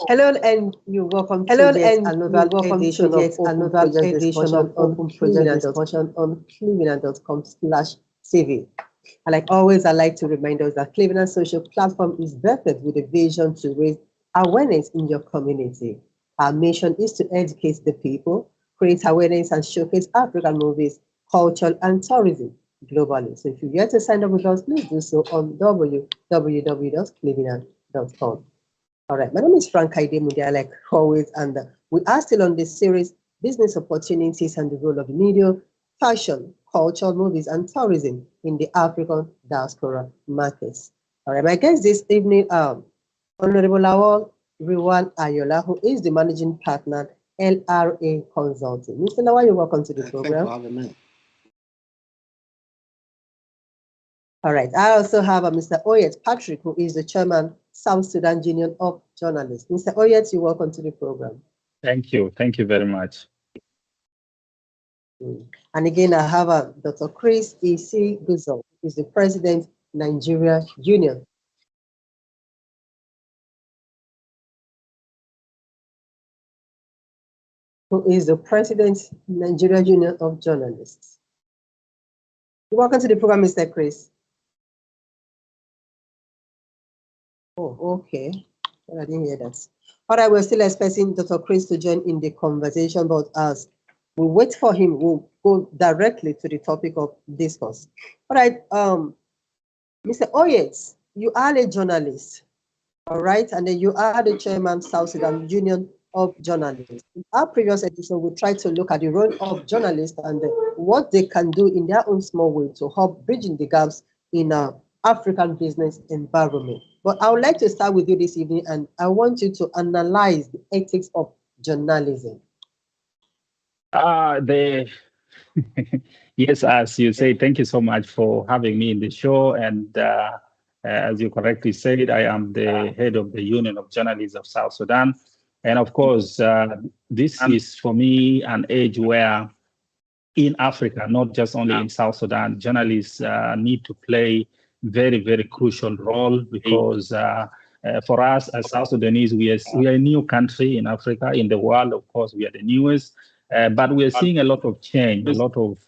Hello, and you're welcome to yet another edition of Open Project Discussion on Clevenard.com/TV. And like always, I like to remind us that Clevenard Social Platform is birthed with a vision to raise awareness in your community. Our mission is to educate the people, create awareness, and showcase African movies, culture, and tourism globally. So if you're yet to sign up with us, please do so on www.clevenard.com. All right, my name is Frank Mudia, like always, and we are still on this series, Business Opportunities and the Role of Media, Fashion, Culture, Movies, and Tourism in the African Diaspora Markets. All right, my guest this evening, Honorable Lawal Riwan Ayola, who is the Managing Partner, LRA Consulting. Mr. Lawal, you're welcome to the program. Thank you for having me. All right, I also have Mr. Oyet Patrick, who is the Chairman, South Sudan Union of Journalists. Mr. Oyet, you're welcome to the program. Thank you. Thank you very much. And again, I have Dr. Chris E.C. Guzel, who is the President, Nigeria Union. Who is the President, Nigeria Union of Journalists. Welcome to the program, Mr. Chris. Oh, okay. I didn't hear that. All right, we're still expecting Dr. Chris to join in the conversation, but as we wait for him, we'll go directly to the topic of discourse. All right, Mr. Oyet, you are a journalist, all right, and then you are the Chairman, South Sudan Union of Journalists. In our previous episode, we tried to look at the role of journalists and what they can do in their own small way to help bridging the gaps in African business environment. But I would like to start with you this evening, and I want you to analyze the ethics of journalism. Yes, as you say, thank you so much for having me in the show. And as you correctly said, I am the head of the Union of Journalists of South Sudan. And of course, this is for me an age where in Africa, not just only in South Sudan, journalists need to play very, very crucial role because for us as South Sudanese, we are a new country in Africa, in the world. Of course, we are the newest, but we are seeing a lot of change, a lot of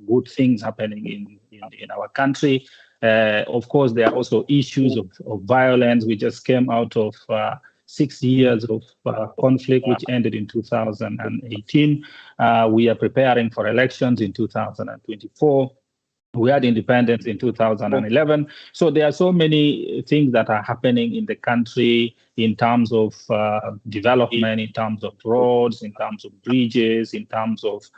good things happening in our country. Of course, there are also issues of violence. We just came out of 6 years of conflict, which ended in 2018. We are preparing for elections in 2024. We had independence in 2011. So there are so many things that are happening in the country in terms of development, in terms of roads, in terms of bridges, in terms of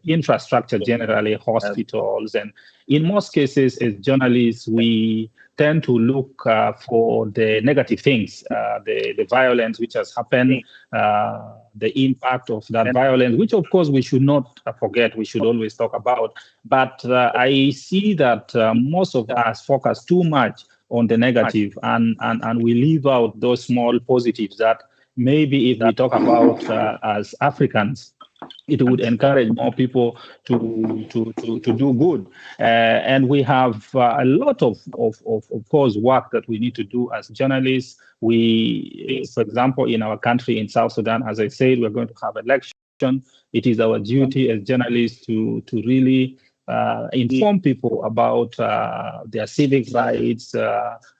infrastructure generally, hospitals. And in most cases, as journalists, we tend to look for the negative things, the violence which has happened, the impact of that violence, which of course we should not forget, we should always talk about. But I see that most of us focus too much on the negative and we leave out those small positives that maybe if we talk about as Africans, it would encourage more people to do good. And we have a lot of course, work that we need to do as journalists. We, for example, in our country, in South Sudan, as I said, we're going to have election. It is our duty as journalists to really inform people about their civic rights,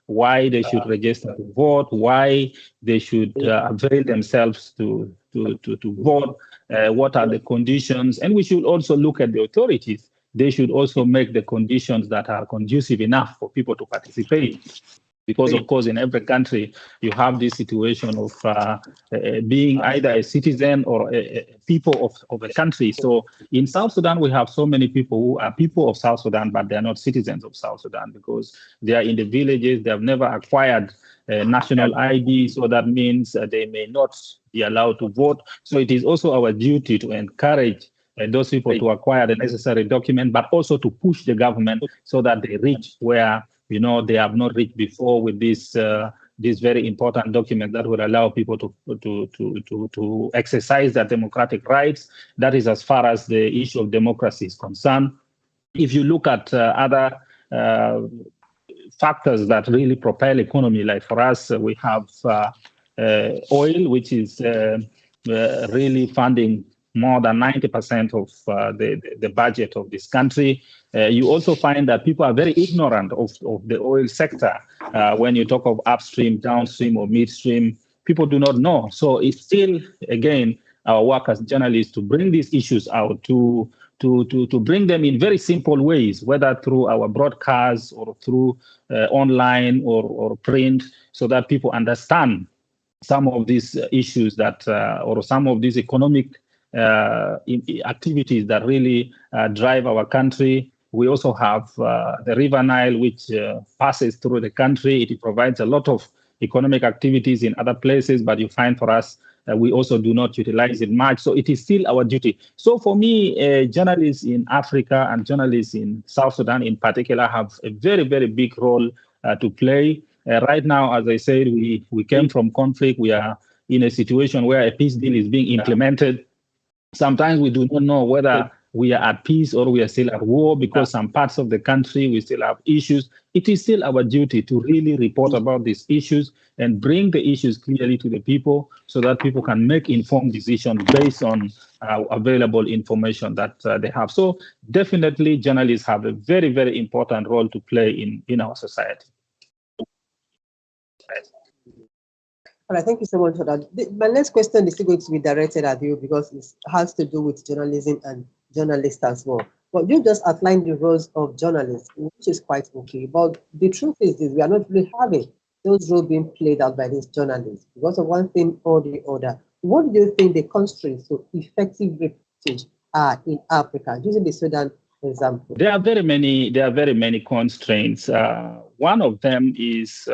why they should register to vote, why they should avail themselves to vote, what are the conditions, and we should also look at the authorities. They should also make the conditions that are conducive enough for people to participate. Because, of course, in every country, you have this situation of being either a citizen or a people of a country. So in South Sudan, we have so many people who are people of South Sudan, but they're not citizens of South Sudan because they are in the villages. They have never acquired national ID. So that means they may not be allowed to vote. So it is also our duty to encourage those people to acquire the necessary document, but also to push the government so that they reach where they have not reached before with this very important document that would allow people to exercise their democratic rights. That is as far as the issue of democracy is concerned. If you look at other factors that really propel economy, like for us, we have oil, which is really funding more than 90% of the budget of this country. You also find that people are very ignorant of the oil sector. When you talk of upstream, downstream, or midstream, people do not know. So it's still, again, our work as journalists to bring these issues out, to bring them in very simple ways, whether through our broadcasts or through online or print, so that people understand some of these issues that, or some of these economic activities that really drive our country. We also have the River Nile, which passes through the country. It provides a lot of economic activities in other places, but you find for us, we also do not utilize it much. So it is still our duty. So for me, journalists in Africa and journalists in South Sudan in particular have a very, very big role to play. Right now, as I said, we came from conflict. We are in a situation where a peace deal is being implemented. Sometimes we do not know whether we are at peace or we are still at war, because some parts of the country we still have issues. It is still our duty to really report about these issues and bring the issues clearly to the people so that people can make informed decisions based on available information that they have. So definitely journalists have a very, very important role to play in our society. All right, thank you so much for that. My next question is still going to be directed at you because it has to do with journalism and journalists as well. But you just outlined the roles of journalists, which is quite okay. But the truth is this, we are not really having those roles being played out by these journalists because of one thing or the other. What do you think the constraints to effective reportage are in Africa, using the Sudan example? There are very many constraints. One of them is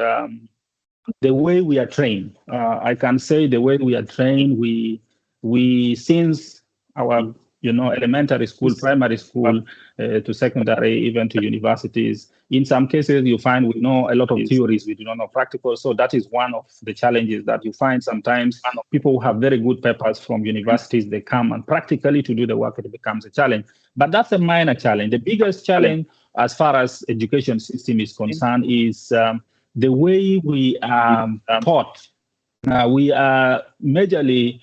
the way we are trained. I can say the way we are trained, we since our elementary school, primary school, to secondary, even to universities. In some cases, you find we know a lot of theories, we do not know practical. So that is one of the challenges that you find sometimes. People who have very good papers from universities, they come and practically to do the work, it becomes a challenge. But that's a minor challenge. The biggest challenge, as far as education system is concerned, is the way we are taught. We are majorly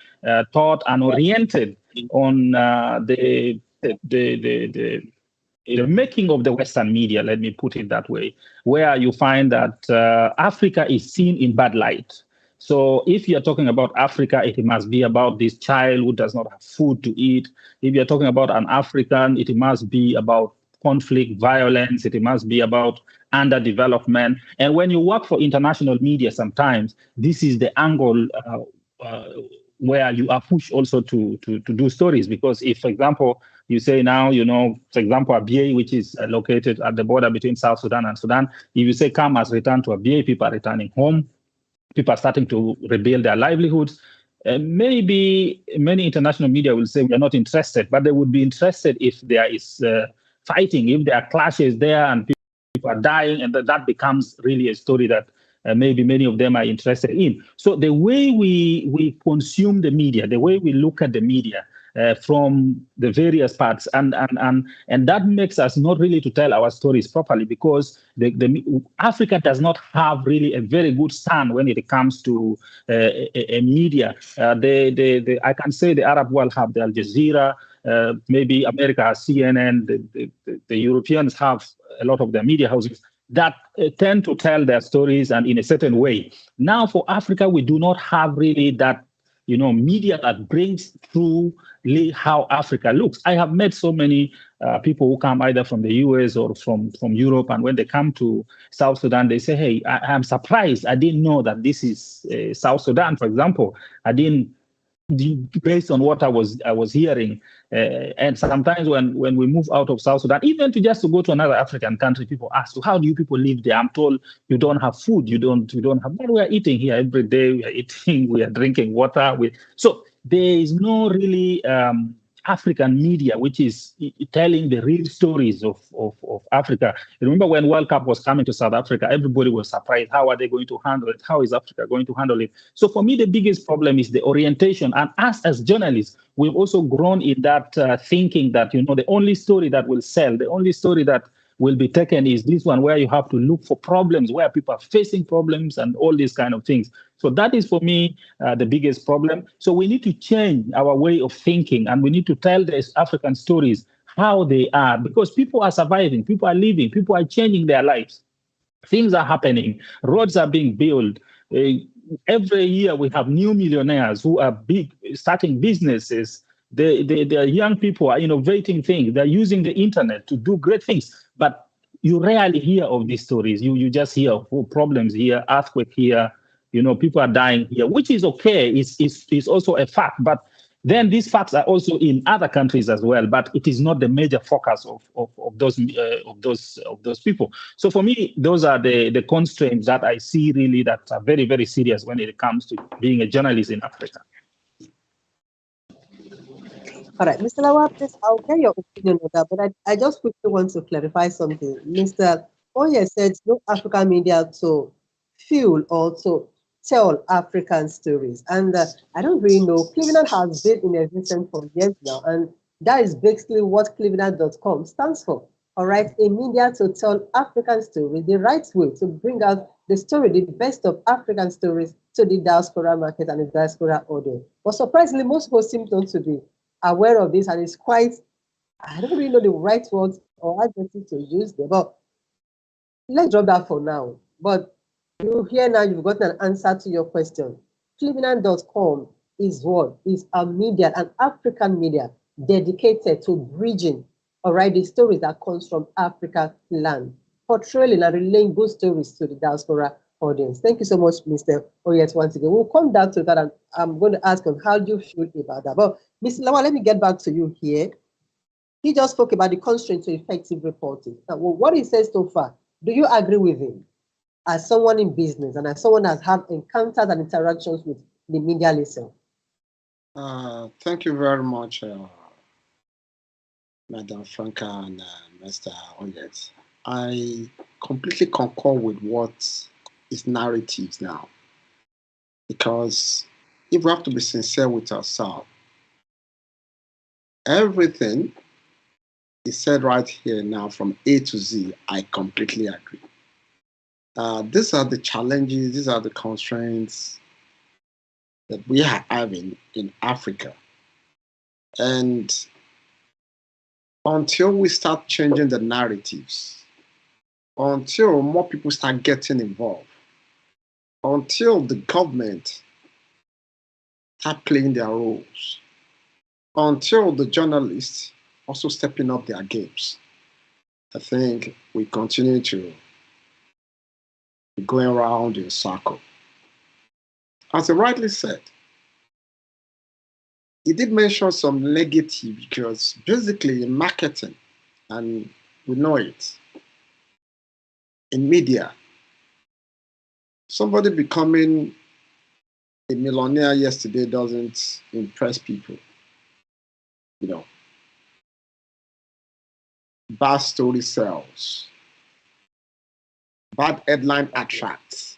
taught and oriented on the making of the Western media, let me put it that way, where you find that Africa is seen in bad light. So if you're talking about Africa, it must be about this child who does not have food to eat. If you're talking about an African, it must be about conflict, violence, it must be about underdevelopment. And when you work for international media, sometimes this is the angle where you are pushed also to do stories. Because if, for example, you say now, for example, Abyei, which is located at the border between South Sudan and Sudan, if you say come has returned to Abyei, people are returning home, people are starting to rebuild their livelihoods. Maybe many international media will say we are not interested, but they would be interested if there is fighting, if there are clashes there and people are dying, and that becomes really a story that maybe many of them are interested in. So the way we consume the media, the way we look at the media from the various parts, and that makes us not really to tell our stories properly, because Africa does not have really a very good stand when it comes to a media. I can say the Arab world have the Al Jazeera, maybe America has CNN, the Europeans have a lot of their media houses that tend to tell their stories and in a certain way. Now for Africa, we do not have really that media that brings through how Africa looks. I have met so many people who come either from the US or from Europe, and when they come to South Sudan, they say, hey, I'm surprised. I didn't know that this is South Sudan, for example. Based on what I was hearing, and sometimes when we move out of South Sudan, even to go to another African country, people ask, how do you people live there? I'm told you don't have food, you don't have, but we are eating here every day, we are drinking water. So there is no really African media, which is telling the real stories of Africa. Remember when World Cup was coming to South Africa, everybody was surprised. How are they going to handle it? How is Africa going to handle it? So for me, the biggest problem is the orientation. And us as journalists, we've also grown in that thinking that, the only story that will sell, the only story that will be taken is this one, where you have to look for problems, where people are facing problems and all these kind of things. So that is, for me, the biggest problem. So we need to change our way of thinking, and we need to tell the African stories how they are, because people are surviving, people are living, people are changing their lives. Things are happening. Roads are being built. Every year we have new millionaires who are starting businesses. The young people are innovating things. They're using the internet to do great things. But you rarely hear of these stories. You just hear of problems here, earthquake here. People are dying here, which is okay. It's also a fact. But then these facts are also in other countries as well, but it is not the major focus of those people. So for me, those are the constraints that I see really that are very, very serious when it comes to being a journalist in Africa. All right, Mr. Lawal, please, I'll get your opinion on that, but I just quickly want to clarify something. Mr. Oye said no African media to fuel or to tell African stories. And I don't really know, Clevenard has been in existence for years now, and that is basically what Clevenard.com stands for. All right, a media to tell African stories the right way, to bring out the story, the best of African stories to the diaspora market and the diaspora audience. But surprisingly, most people seem not to be aware of this, and it's quite, I don't really know the right words or adjectives to use there, but let's drop that for now. But you hear now, you've gotten an answer to your question. Clevenard.com is what? Is a media, an African media dedicated to bridging, all right, the stories that comes from Africa's land, portraying and relaying good stories to the diaspora audience. Thank you so much, Mr. Oyet, once again. We'll come down to that, and I'm going to ask him, how do you feel about that? But Mr. Lawal, let me get back to you here. He just spoke about the constraint to effective reporting. Now, what he says so far, do you agree with him as someone in business and as someone that has had encounters and interactions with the media itself? Thank you very much, Madam Franca and Mr. Oyet. I completely concur with what is narratives now, because if we have to be sincere with ourselves, everything is said right here now from A to Z. I completely agree. These are the challenges, these are the constraints that we are having in Africa. And until we start changing the narratives, until more people start getting involved, until the government start playing their roles, until the journalists also stepping up their games, I think we continue to be going around in a circle. As I rightly said, he did mention some negative, because basically in marketing, and we know it, in media, somebody becoming a millionaire yesterday doesn't impress people. Bad story sells. Bad headline attracts.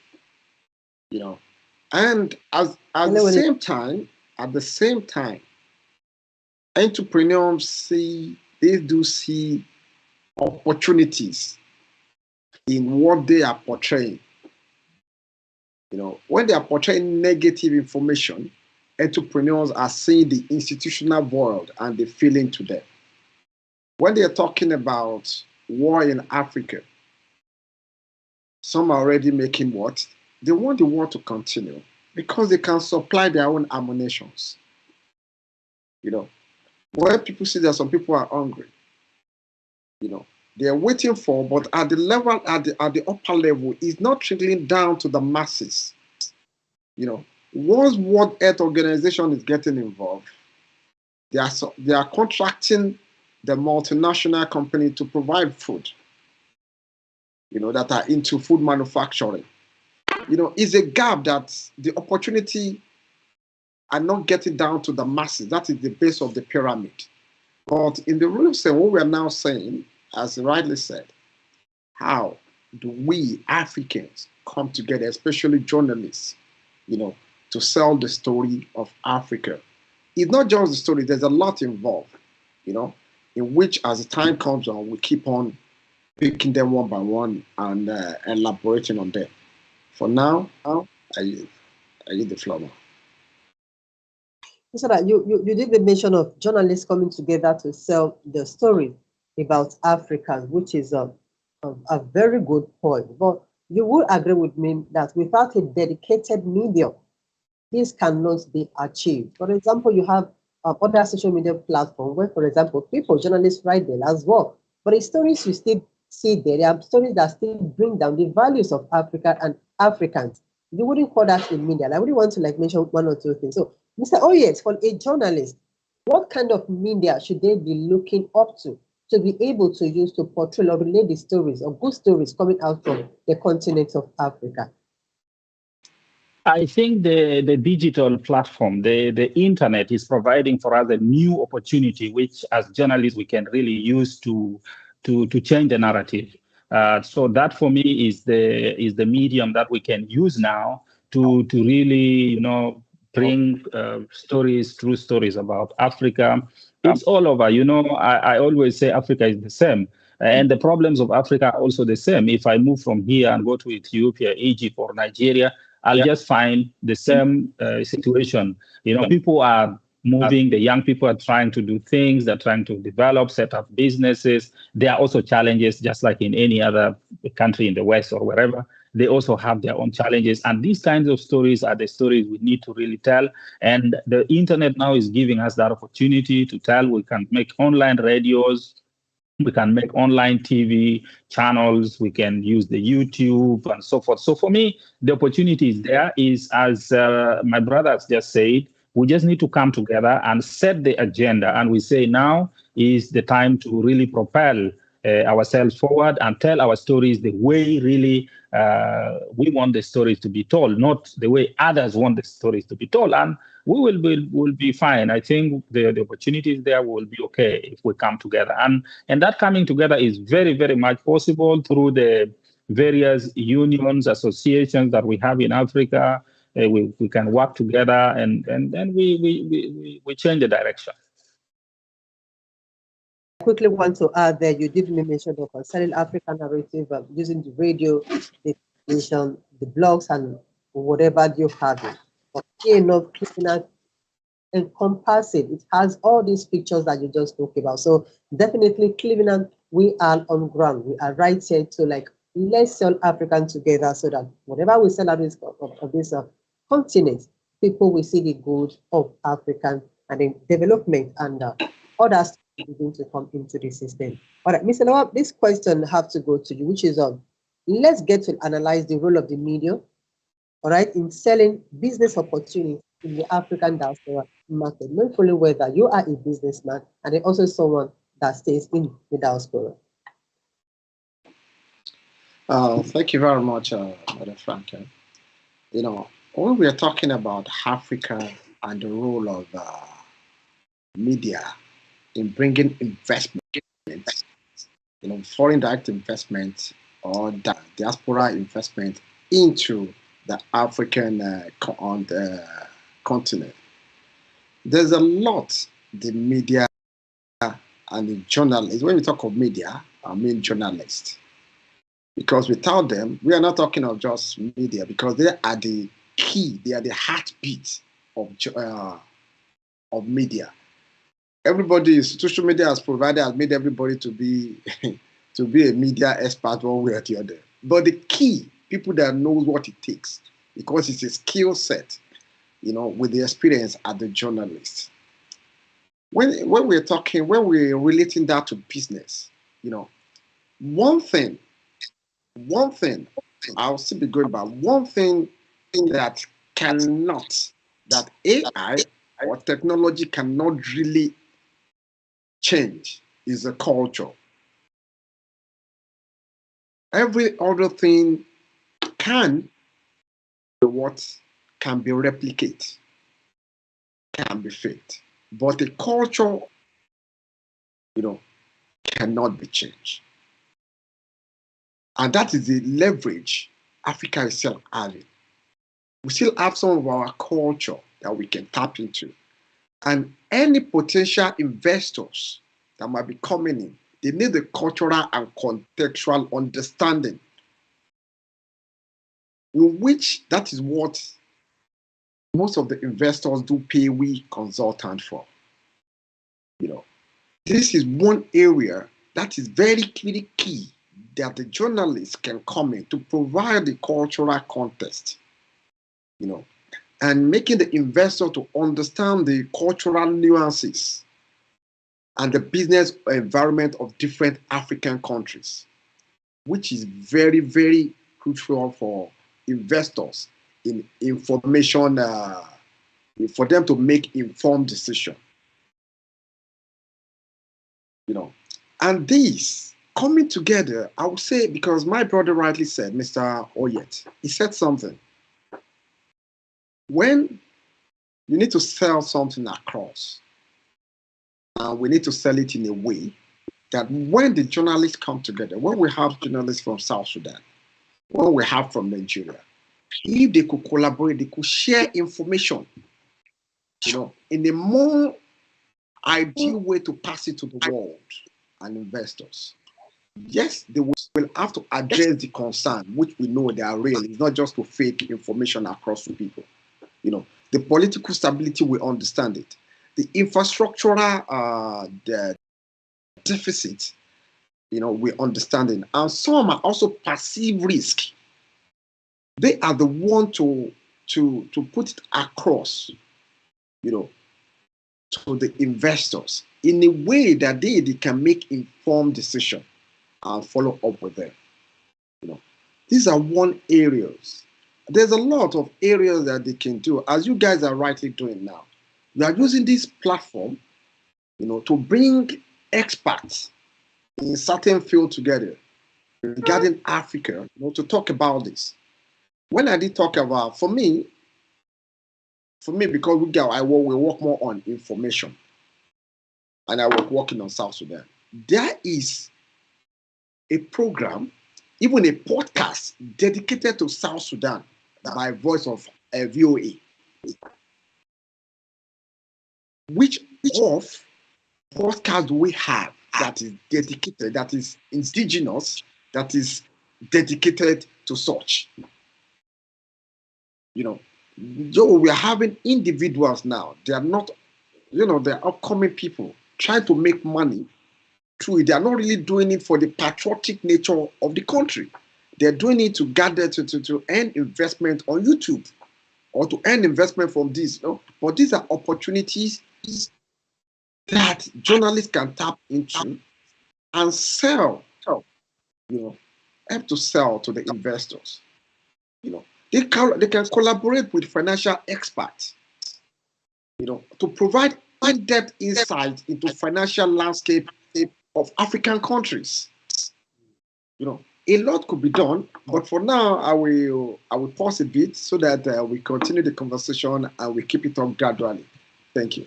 And at the same time, entrepreneurs do see opportunities in what they are portraying. When they are portraying negative information, entrepreneurs are seeing the institutional world and they feel into them. When they are talking about war in Africa, some are already making what? They want the war to continue because they can supply their own ammunitions. When people see that some people are hungry, they're waiting for, but at the level, at the upper level, it's not trickling down to the masses. Once World Health Organization is getting involved, they are contracting the multinational company to provide food, that are into food manufacturing. It's a gap that the opportunity are not getting down to the masses. That is the base of the pyramid. But in the real sense, what we are now saying, as rightly said, how do we Africans come together, especially journalists, to sell the story of Africa? It's not just the story, there's a lot involved, in which as the time comes on, we keep on picking them one by one and elaborating on them. For now, I use the floor now. So that you did the mention of journalists coming together to sell the story about Africans, which is a very good point. But you would agree with me that without a dedicated media, this cannot be achieved. For example, you have other social media platforms where, for example, people, journalists write there as well. But the stories you still see there, there are stories that still bring down the values of Africa and Africans. You wouldn't call that in media. I wouldn't want to mention one or two things. So you say, oh yes, for a journalist, what kind of media should they be looking up to be able to use to portray or relate the stories or good stories coming out from the continent of Africa? I think the digital platform, the internet is providing for us a new opportunity, which as journalists we can really use to change the narrative. So that for me is the medium that we can use now to really bring true stories about Africa. It's all over. I always say Africa is the same. And the problems of Africa are also the same. If I move from here and go to Ethiopia, Egypt, or Nigeria, I'll just find the same situation. People are moving, the young people are trying to do things, they're trying to develop, set up businesses. There are also challenges, just like in any other country in the West or wherever. They also have their own challenges. And these kinds of stories are the stories we need to really tell. And the internet now is giving us that opportunity to tell. We can make online radios, we can make online TV channels, we can use the YouTube and so forth. So for me, the opportunity is there, is as my brother has just said, we just need to come together and set the agenda. And we say now is the time to really propel ourselves forward and tell our stories the way really we want the stories to be told, not the way others want the stories to be told. And we will be fine. I think the opportunities there will be okay if we come together. And that coming together is very, very much possible through the various unions, associations that we have in Africa. We can work together and then we change the direction. I quickly want to add that you did mention the concerning African narrative using the radio, the television, the blogs, and whatever you have it. But here, not Clevenard encompassing. It has all these pictures that you just spoke about. So definitely, Clevenard, we are on ground. We are right here to let's sell African together so that whatever we sell out of this continent, people will see the good of African and the development and others begin to come into the system. All right, Mr. Lawal, this question have to go to you, which is let's get to analyze the role of the media, all right, in selling business opportunities in the African diaspora market. Knowing fully well that you are a businessman and then also someone that stays in the diaspora. Thank you very much, Madam Franklin. When we are talking about Africa and the role of media in bringing investment, foreign direct investment or diaspora investment into the African continent, there's a lot the media and the journalists. When we talk of media, I mean journalists, because without them, we are not talking of just media, because they are the key, they are the heartbeat of media. Everybody, social media has made everybody to be to be a media expert one way or the other. But the key, people that knows what it takes, because it's a skill set, with the experience as the journalist. When we're relating that to business, one thing I'll still be going by, one thing that AI or technology cannot really change is the culture. Every other thing can be replicated, can be faked. But the culture cannot be changed. And that is the leverage Africa is still having. We still have some of our culture that we can tap into. And any potential investors that might be coming in, they need the cultural and contextual understanding, in which that is what most of the investors do pay we consultant for. This is one area that is very key that the journalists can come in to provide the cultural context, and making the investor to understand the cultural nuances and the business environment of different African countries, which is very, very crucial for investors in information, for them to make informed decisions. And these coming together, I would say, because my brother rightly said, Mr. Oyet, he said something. When you need to sell something across, we need to sell it in a way that when the journalists come together, when we have journalists from South Sudan, when we have from Nigeria, if they could collaborate, they could share information, in a more ideal way to pass it to the world and investors. Yes, they will have to address the concern, which we know they are real. It's not just to fake information across to people. The political stability, we understand it. The infrastructural the deficit, we understand it. And some are also perceived risk. They are the one to put it across, to the investors in a way that they can make informed decision and follow up with them. These are one areas. There's a lot of areas that they can do, as you guys are rightly doing now. We are using this platform, to bring experts in certain field together regarding Africa, to talk about this. When I did talk about, for me, because we work more on information, and I was working on South Sudan. There is a program, even a podcast dedicated to South Sudan by Voice of VOA, which of podcast we have that is dedicated, that is indigenous, that is dedicated to such. We are having individuals now. They are not, they're upcoming people trying to make money through it. They are not really doing it for the patriotic nature of the country. They're doing it to gather to earn investment on YouTube or to earn investment from this. But these are opportunities that journalists can tap into and sell, help to sell to the investors. They can collaborate with financial experts, to provide in-depth insight into financial landscape of African countries. A lot could be done, but for now, I will pause a bit so that we continue the conversation and we keep it up gradually. Thank you.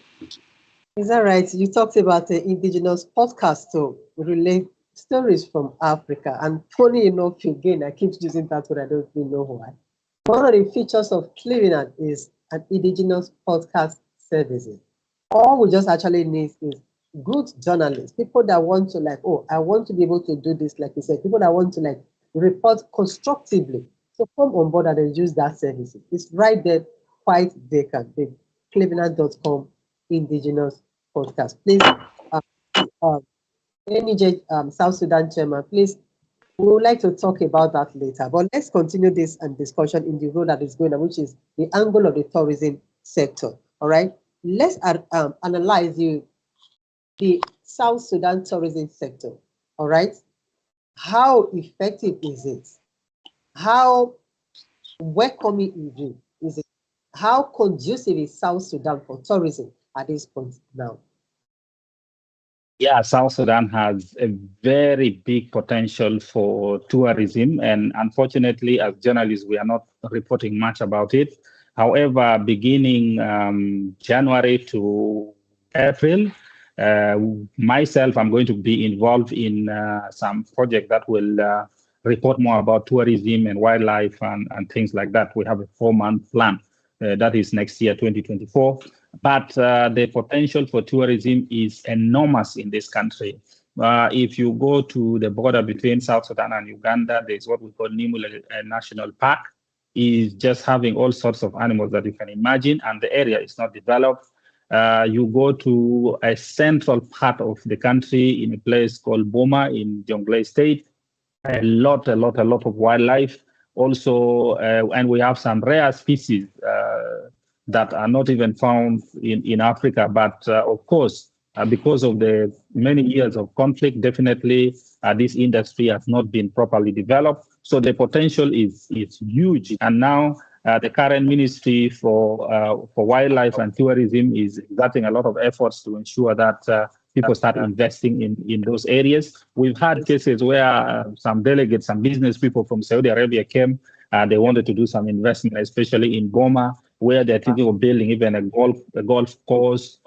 Is that right? You talked about the indigenous podcast to relate stories from Africa. And funny enough, again, I keep using that word, I don't really know why. One of the features of Clevenard is an indigenous podcast services. All we just actually need is good journalists, people that want to I want to be able to do this, like you said, people that want to report constructively. So come on board and use that service. It's right there, quite vacant. The Clevenard.com indigenous podcast. Please, NEJ South Sudan chairman, please, we would like to talk about that later. But let's continue this discussion in the road that is going on, which is the angle of the tourism sector. All right. Let's analyze the South Sudan tourism sector. All right. How effective is it? How welcoming is it? How conducive is South Sudan for tourism at this point now? Yeah, South Sudan has a very big potential for tourism, and unfortunately, as journalists, we are not reporting much about it. However, beginning January to April, Myself, I'm going to be involved in some project that will report more about tourism and wildlife and things like that. We have a 4-month plan. That is next year, 2024. But the potential for tourism is enormous in this country. If you go to the border between South Sudan and Uganda, there's what we call Nimule National Park. Is just having all sorts of animals that you can imagine, and the area is not developed. You go to a central part of the country in a place called Boma in Jonglei State. A lot of wildlife. Also, and we have some rare species that are not even found in Africa. But of course, because of the many years of conflict, definitely this industry has not been properly developed. So the potential is huge. And now the current Ministry for Wildlife and Tourism is exerting a lot of efforts to ensure that people start investing in those areas. We've had cases where some delegates, some business people from Saudi Arabia came. They wanted to do some investment, especially in Boma, where they're thinking of building even a golf course,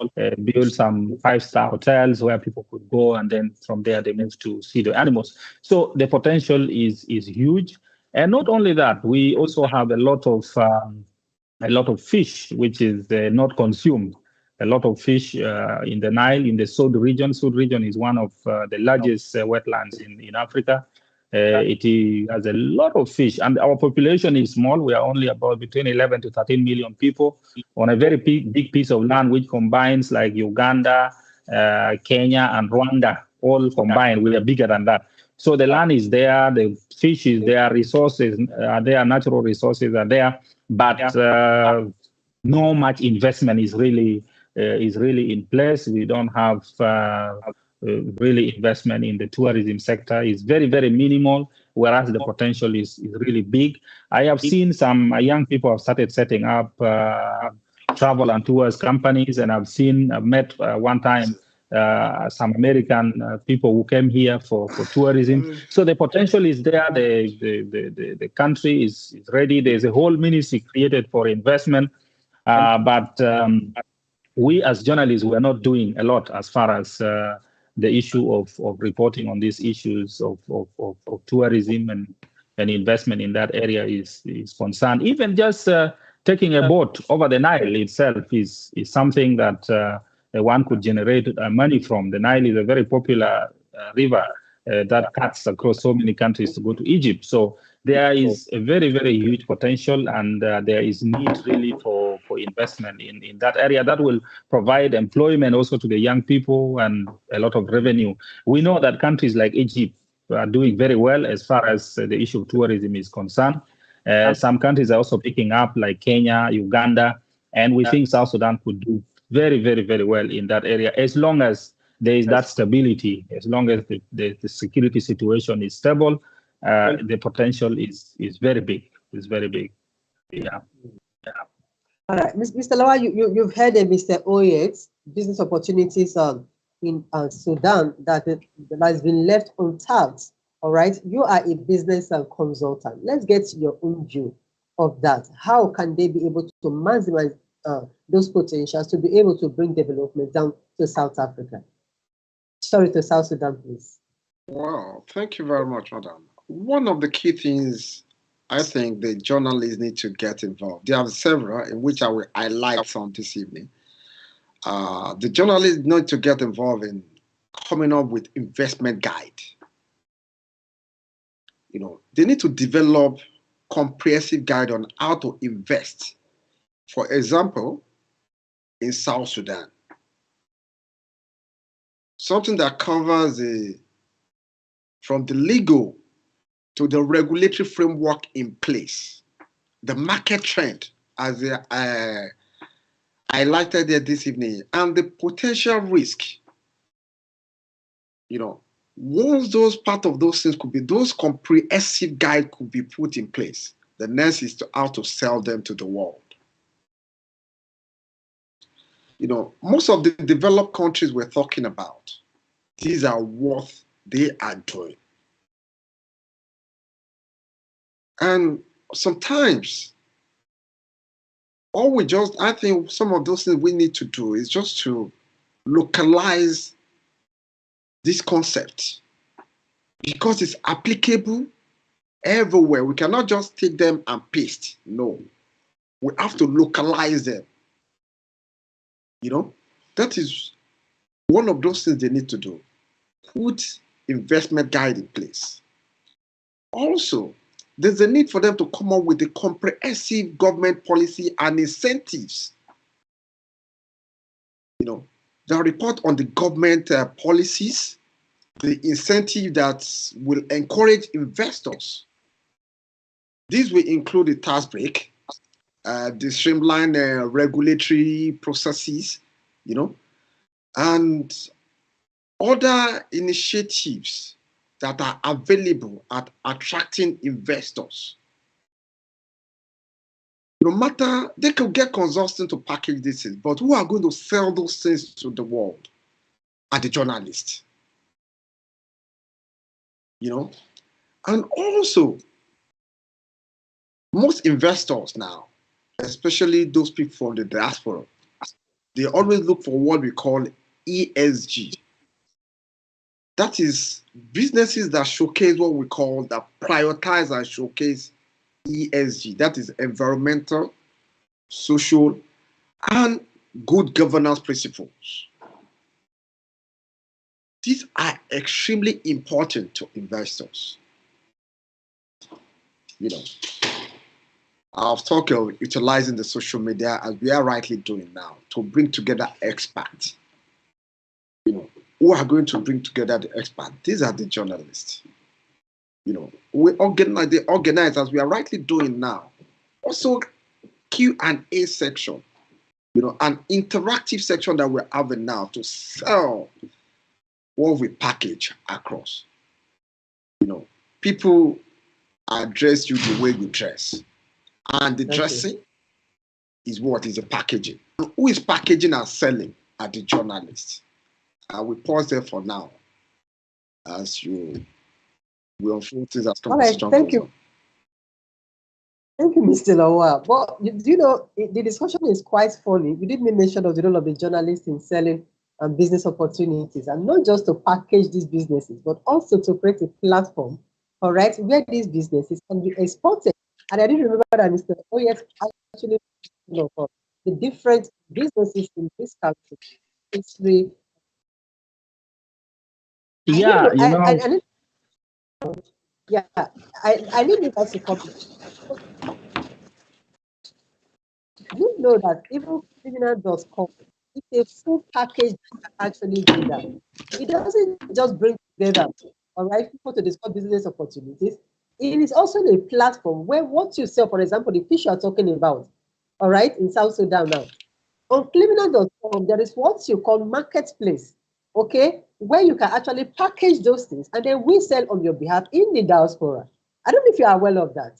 build some 5-star hotels where people could go, and then from there they move to see the animals. So the potential is huge. And not only that, we also have a lot of fish which is not consumed. A lot of fish in the Nile, in the Sud region. Sud region is one of the largest wetlands in Africa. It has a lot of fish, and our population is small. We are only about between 11 to 13 million people on a very big piece of land, which combines like Uganda, Kenya, and Rwanda, all combined. We are bigger than that. So the land is there, the fish is there, resources are there, natural resources are there, but no much investment is really in place. We don't have really investment in the tourism sector. Is very, very minimal, whereas the potential is really big. I have seen some young people have started setting up travel and tours companies, and I've met one time some American people who came here for tourism. So the potential is there. The country is ready. There's a whole ministry created for investment, but we as journalists, we're not doing a lot as far as the issue of reporting on these issues of tourism and investment in that area is concerned. Even just taking a boat over the Nile itself is something that one could generate money from. The Nile is a very popular river that cuts across so many countries to go to Egypt. So there is a very, very huge potential, and there is need really for investment in that area that will provide employment also to the young people and a lot of revenue. We know that countries like Egypt are doing very well as far as the issue of tourism is concerned. Some countries are also picking up, like Kenya, Uganda, and we think South Sudan could do very, very, very well in that area, as long as there is that stability, as long as the security situation is stable. The potential is very big. It's very big. Yeah. All right, Mr. Lawa, you've heard of Mr. Oyet's business opportunities in Sudan that has been left untapped. All right, you are a business consultant. Let's get your own view of that. How can they be able to maximize those potentials to be able to bring development down to South Africa? Sorry, to South Sudan, please. Wow, thank you very much, madam. One of the key things I think the journalists need to get involved. There are several in which I will highlight some this evening. The journalists need to get involved in coming up with investment guide. You know, they need to develop comprehensive guide on how to invest. For example, in South Sudan, something that covers from the legal to the regulatory framework in place, the market trend, as I highlighted there this evening, and the potential risk. You know, once those part of those things could be, those comprehensive guide could be put in place, the next is to how to sell them to the world. You know, most of the developed countries we're talking about, these are what they are doing. And sometimes, I think some of those things we need to do is just to localize this concept because it's applicable everywhere. We cannot just take them and paste. No, we have to localize them. You know, that is one of those things they need to do. Put investment guide in place. Also, there's a need for them to come up with a comprehensive government policy and incentives. You know, the report on the government policies, the incentive that will encourage investors. These will include the tax break, the streamlined regulatory processes, you know, and other initiatives that are available at attracting investors. No matter, they could get consultants to package these things, but who are going to sell those things to the world? Are the journalists. You know, and also most investors now, especially those people from the diaspora, they always look for what we call ESG. That is businesses that showcase what we call, that prioritize and showcase ESG. That is environmental, social, and good governance principles. These are extremely important to investors. You know, I've talked of utilizing the social media as we are rightly doing now to bring together experts. You know, who are going to bring together the experts? These are the journalists. You know, we organize as we are rightly doing now. Also, Q&A section. You know, an interactive section that we're having now to sell what we package across. You know, people address you the way you dress. And the dressing is what is the packaging. Who is packaging and selling are the journalists. We pause there for now as you will unfold things as conversation goes on. Thank you, Mr. Lawa. But you know, the discussion is quite funny. You did mention of the role of the journalist in selling business opportunities, and not just to package these businesses, but also to create a platform, all right, where these businesses can be exported. And I didn't remember that Mr. Oyet actually, you know, the different businesses in this country. It's the yeah, I need you guys to copy. You know that even Clevenard.com, it's a full package that actually do that. It doesn't just bring together, all right, people to discuss business opportunities. It is also a platform where what you sell, for example, the fish you are talking about, all right, in South Sudan now. On Clevenard.com, there is what you call marketplace, okay, where you can actually package those things and then we sell on your behalf in the diaspora. I don't know if you are aware of that.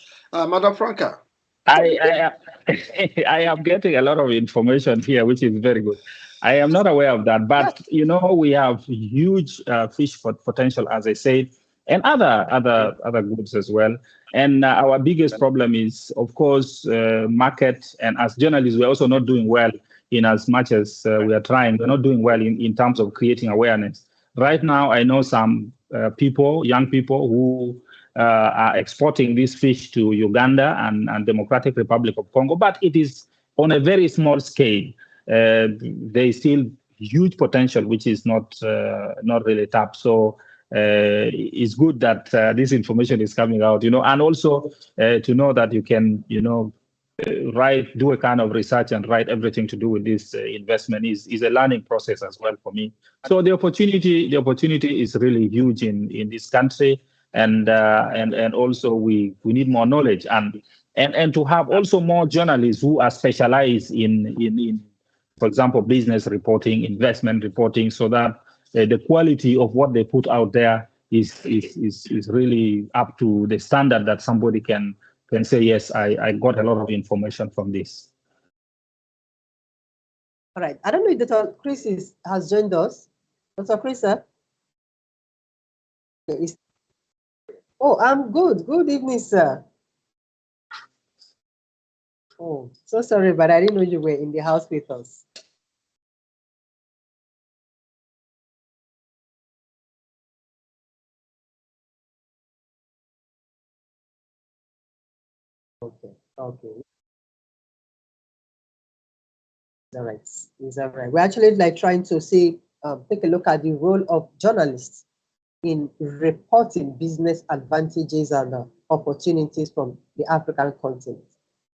Madam Franca. I am getting a lot of information here, which is very good. I am not aware of that, but you know, we have huge fish potential, as I said, and other goods as well. And our biggest problem is, of course, market. And as journalists, we're also not doing well in as much as we are trying. We're not doing well in terms of creating awareness. Right now, I know some people, young people, who are exporting this fish to Uganda and Democratic Republic of Congo, but it is on a very small scale. There is still huge potential, which is not really tapped. So it's good that this information is coming out, you know, and also to know that you can, you know, do a kind of research and write everything to do with this investment is a learning process as well for me. So the opportunity is really huge in this country. And also we need more knowledge and to have also more journalists who are specialized in for example, business reporting, investment reporting, so that the quality of what they put out there is really up to the standard that somebody can say, yes, I got a lot of information from this. All right. I don't know if Dr. Chris has joined us. Dr. Chris, sir? Oh, I'm good. Good evening, sir. Oh, so sorry, but I didn't know you were in the house with us. Okay. All right. Is that right? We're actually like trying to see, take a look at the role of journalists in reporting business advantages and opportunities from the African continent.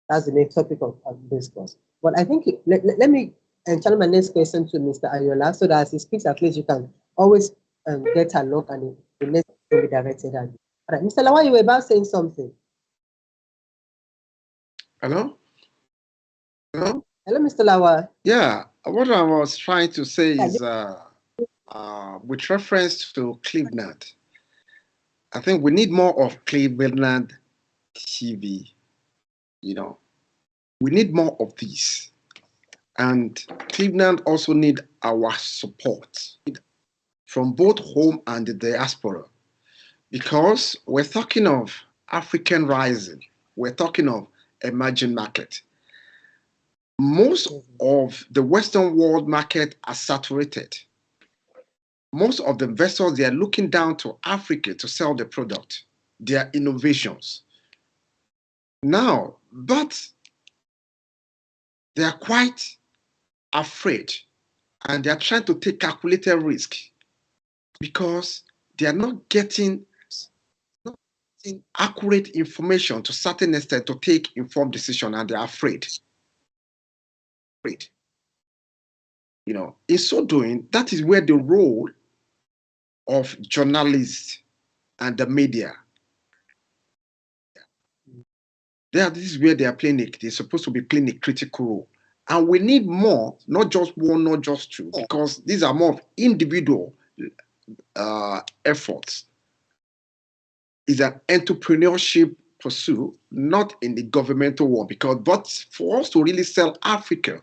That's the main topic of discourse. But I think let me channel my next question to Mr. Ayola so that as he speaks, at least you can always get a look and the next will be directed at you. All right, Mr. Lawa, you were about saying something. Hello? Hello? Hello, Mr. Lawa. Yeah, what I was trying to say Yeah, is with reference to Clevenard, I think we need more of Clevenard TV. You know, we need more of these. And Cleveland also need our support from both home and the diaspora, because we're talking of African rising, we're talking of emerging market. Most of the Western world market are saturated. Most of the investors, they are looking down to Africa to sell the product, their innovations. Now, but they are quite afraid and they are trying to take calculated risk because they are not getting accurate information to certain extent to take informed decision, and they're afraid. You know, in so doing, that is where the role of journalists and the media, this is where they are playing it. They're supposed to be playing a critical role. And we need more, not just one, not just two, because these are more of individual efforts. It's an entrepreneurship pursuit, not in the governmental one, but for us to really sell Africa,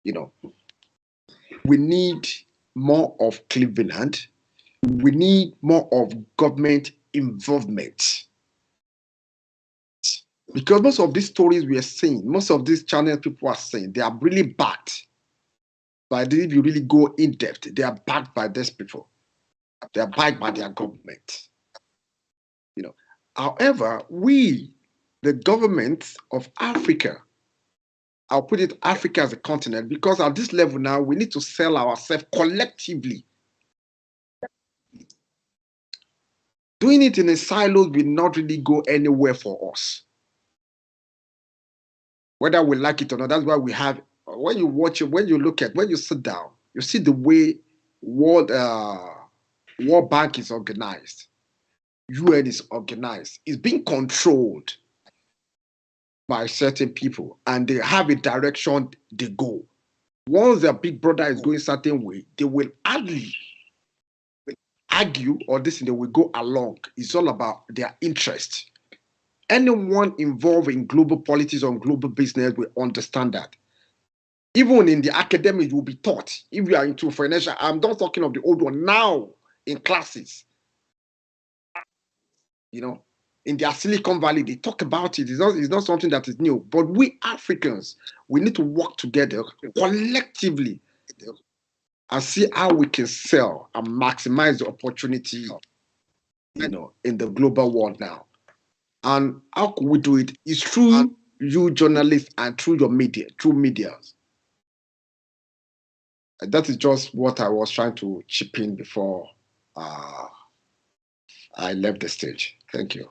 you know, we need more of Cleveland. We need more of government involvement. Because most of these stories we are seeing, most of these channels people are saying, they are really backed. But if you really go in depth, they are backed by these people. They are backed by their government. You know. However, we, the government of Africa, I'll put it Africa as a continent, because at this level now, we need to sell ourselves collectively. Doing it in a silo will not really go anywhere for us. Whether we like it or not, that's why we have, when you watch it, when you look at, when you sit down, you see the way World Bank is organized, UN is organized, it's being controlled by certain people, and they have a direction they go. Once their big brother is going a certain way, they will argue or this, and they will go along. It's all about their interest. Anyone involved in global politics or global business will understand that. Even in the academic, will be taught. If you are into financial, I'm not talking of the old one now in classes. You know, in their Silicon Valley, they talk about it. It's not something that is new. But we Africans, we need to work together collectively and see how we can sell and maximize the opportunity, you know, in the global world now. And how can we do it? It's through you journalists and through your media, through medias. And that is just what I was trying to chip in before I left the stage. Thank you.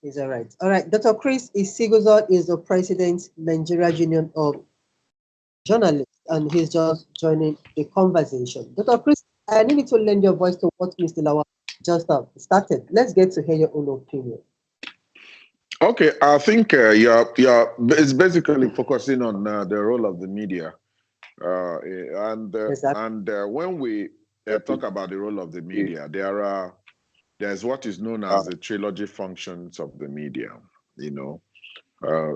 Is all right. All right. Dr. Chris Isigozor is the president, Nigeria Union of Journalists, and he's just joining the conversation. Dr. Chris, I need you to lend your voice to what Mr. Lawa just started. Let's get to hear your own opinion. Okay, I think it's basically focusing on the role of the media, and when we talk about the role of the media, there's what is known as the trilogy functions of the media. You know,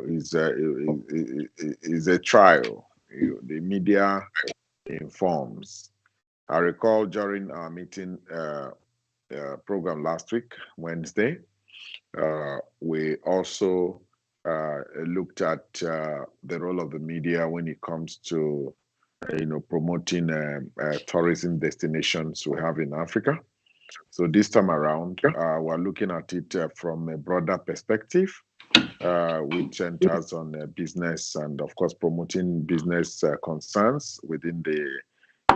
is a trial. The media informs. I recall during our meeting program last week, Wednesday, we also looked at the role of the media when it comes to, promoting tourism destinations we have in Africa. So this time around, we're looking at it from a broader perspective, which centers on business and, of course, promoting business concerns within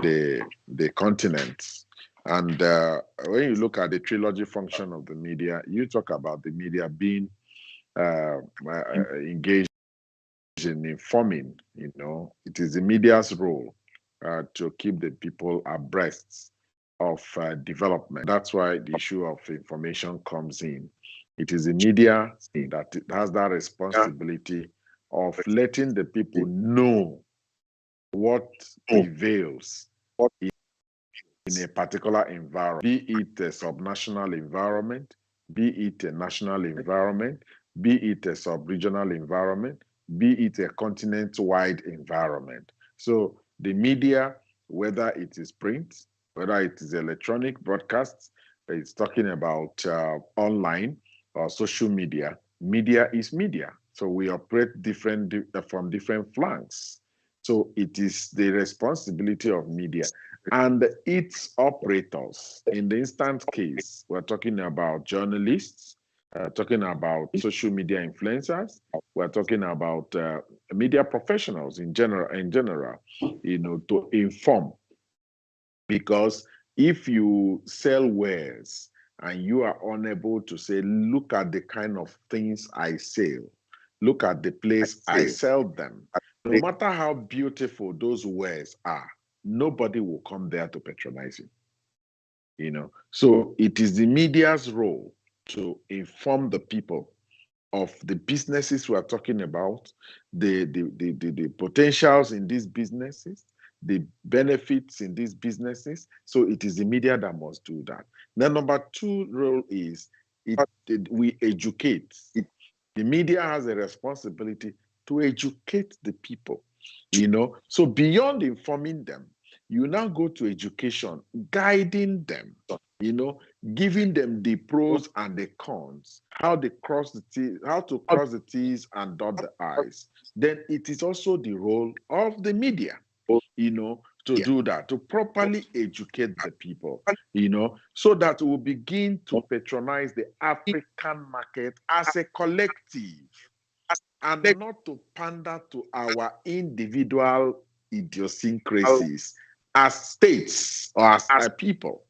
the continent. And when you look at the trilogy function of the media, you talk about the media being engaged in informing. It is the media's role to keep the people abreast of development. That's why the issue of information comes in. It is the media that has that responsibility of letting the people know what prevails in a particular environment, be it a subnational environment, be it a national environment, be it a sub-regional environment, be it a continent-wide environment. So the media, whether it is print, whether it is electronic broadcasts, it's talking about online or social media. Media is media. So we operate from different flanks. So it is the responsibility of media and its operators. In the instant case, we're talking about journalists, talking about social media influencers, we're talking about media professionals in general, to inform. Because if you sell wares and you are unable to say, look at the kind of things I sell, look at the place I sell them, no matter how beautiful those wares are, nobody will come there to patronize you. So it is the media's role to inform the people of the businesses we are talking about, the potentials in these businesses, the benefits in these businesses. So it is the media that must do that. Now, number two role is we educate. The media has a responsibility to educate the people, So beyond informing them, you now go to education, guiding them, giving them the pros and the cons, how to cross the T's and dot the I's. Then it is also the role of the media, to do that, to properly educate the people, so that we'll begin to patronize the African market as a collective and not to pander to our individual idiosyncrasies as states or as people,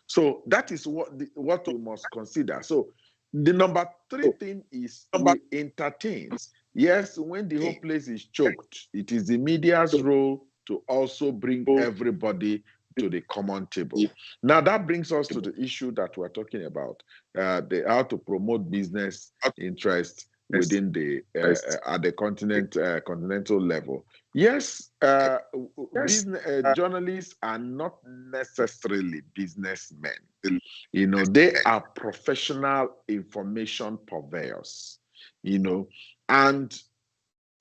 So that is what we must consider. So the number three thing is we entertain. Yes, when the whole place is choked, it is the media's role to also bring everybody to the common table. Now that brings us to the issue that we're talking about, how to promote business interest within at the continental level. Yes, journalists are not necessarily businessmen. They are professional information purveyors. And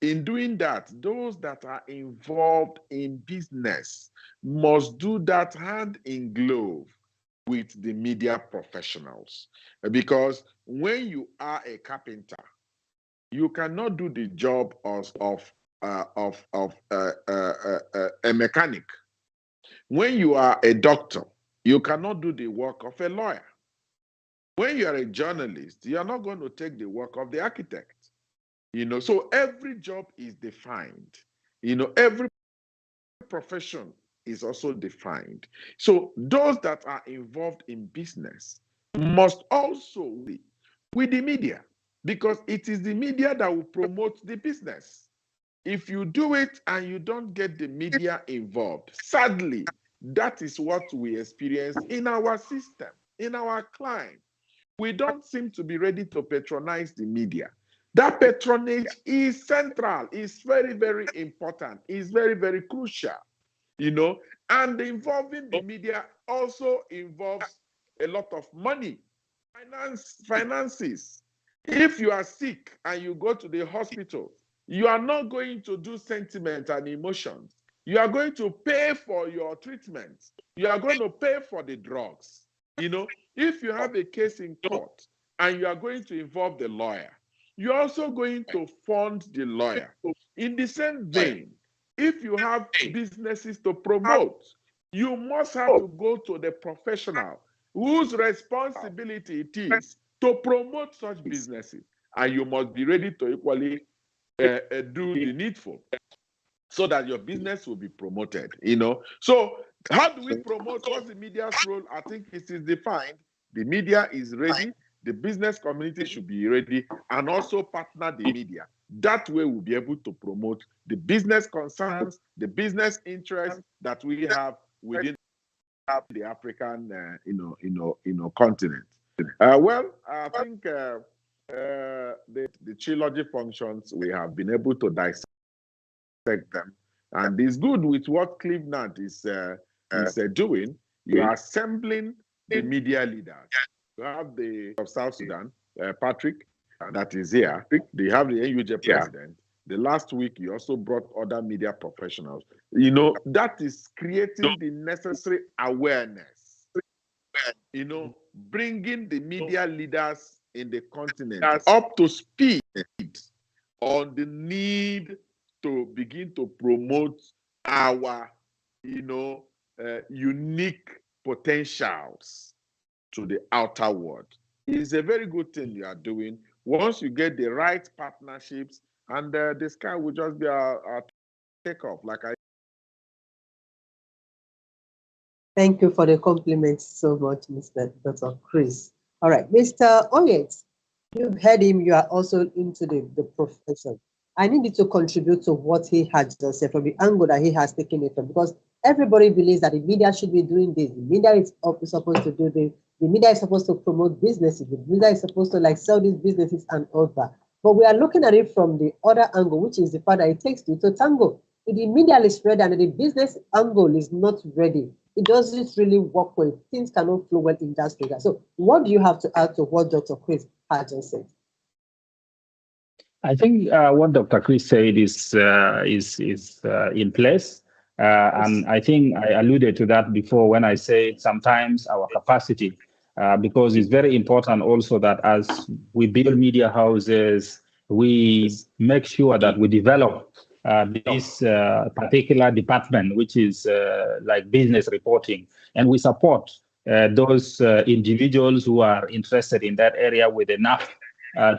in doing that, those that are involved in business must do that hand in glove with the media professionals. Because when you are a carpenter, you cannot do the job of a mechanic. When you are a doctor, you cannot do the work of a lawyer. When you are a journalist, you are not going to take the work of the architect. So every job is defined. Every profession is also defined. So those that are involved in business must also be with the media, because it is the media that will promote the business. If you do it and you don't get the media involved, sadly, that is what we experience in our system, in our climate. We don't seem to be ready to patronize the media. That patronage is central, is very, very important, is very, very crucial, and involving the media also involves a lot of money, finances. If you are sick and you go to the hospital, you are not going to do sentiment and emotions. You are going to pay for your treatment. You are going to pay for the drugs. If you have a case in court and you are going to involve the lawyer, you're also going to fund the lawyer. In the same vein, if you have businesses to promote, you must have to go to the professional whose responsibility it is to promote such businesses. and you must be ready to equally do the needful so that your business will be promoted, So how do we promote? What's the media's role? I think it is defined. The media is ready. The business community should be ready, and also partner the media. That way we'll be able to promote the business concerns, the business interests that we have within the African, continent. Well, I think the trilogy functions, we have been able to dissect them, and it's good with what Clevenard is doing. You are assembling the media leaders. You have the of South Sudan, Patrick, that is here. They have the NUJ president. The last week, you also brought other media professionals. That is creating the necessary awareness. Bringing the media leaders in the continent up to speed on the need to begin to promote our, unique potentials to the outer world. It's a very good thing you are doing. Once you get the right partnerships, and the sky will just be our takeoff. Thank you for the compliments so much, Mr. Dr. Chris. All right, Mr. Oyet, you've heard him. You are also into the profession. I need you to contribute to what he had just said from the angle that he has taken it from, because everybody believes that the media should be doing this. The media is supposed to do this. The media is supposed to promote businesses. The media is supposed to sell these businesses and all that. But we are looking at it from the other angle, which is the fact that it takes two to tango. If the media is ready and the business angle is not ready, it doesn't really work well. Things cannot flow well in that space. So what do you have to add to what Dr. Chris had just said? I think what Dr. Chris said is in place. And I think I alluded to that before when I said sometimes our capacity, because it's very important also that as we build media houses, we make sure that we develop this particular department, which is like business reporting, and we support those individuals who are interested in that area with enough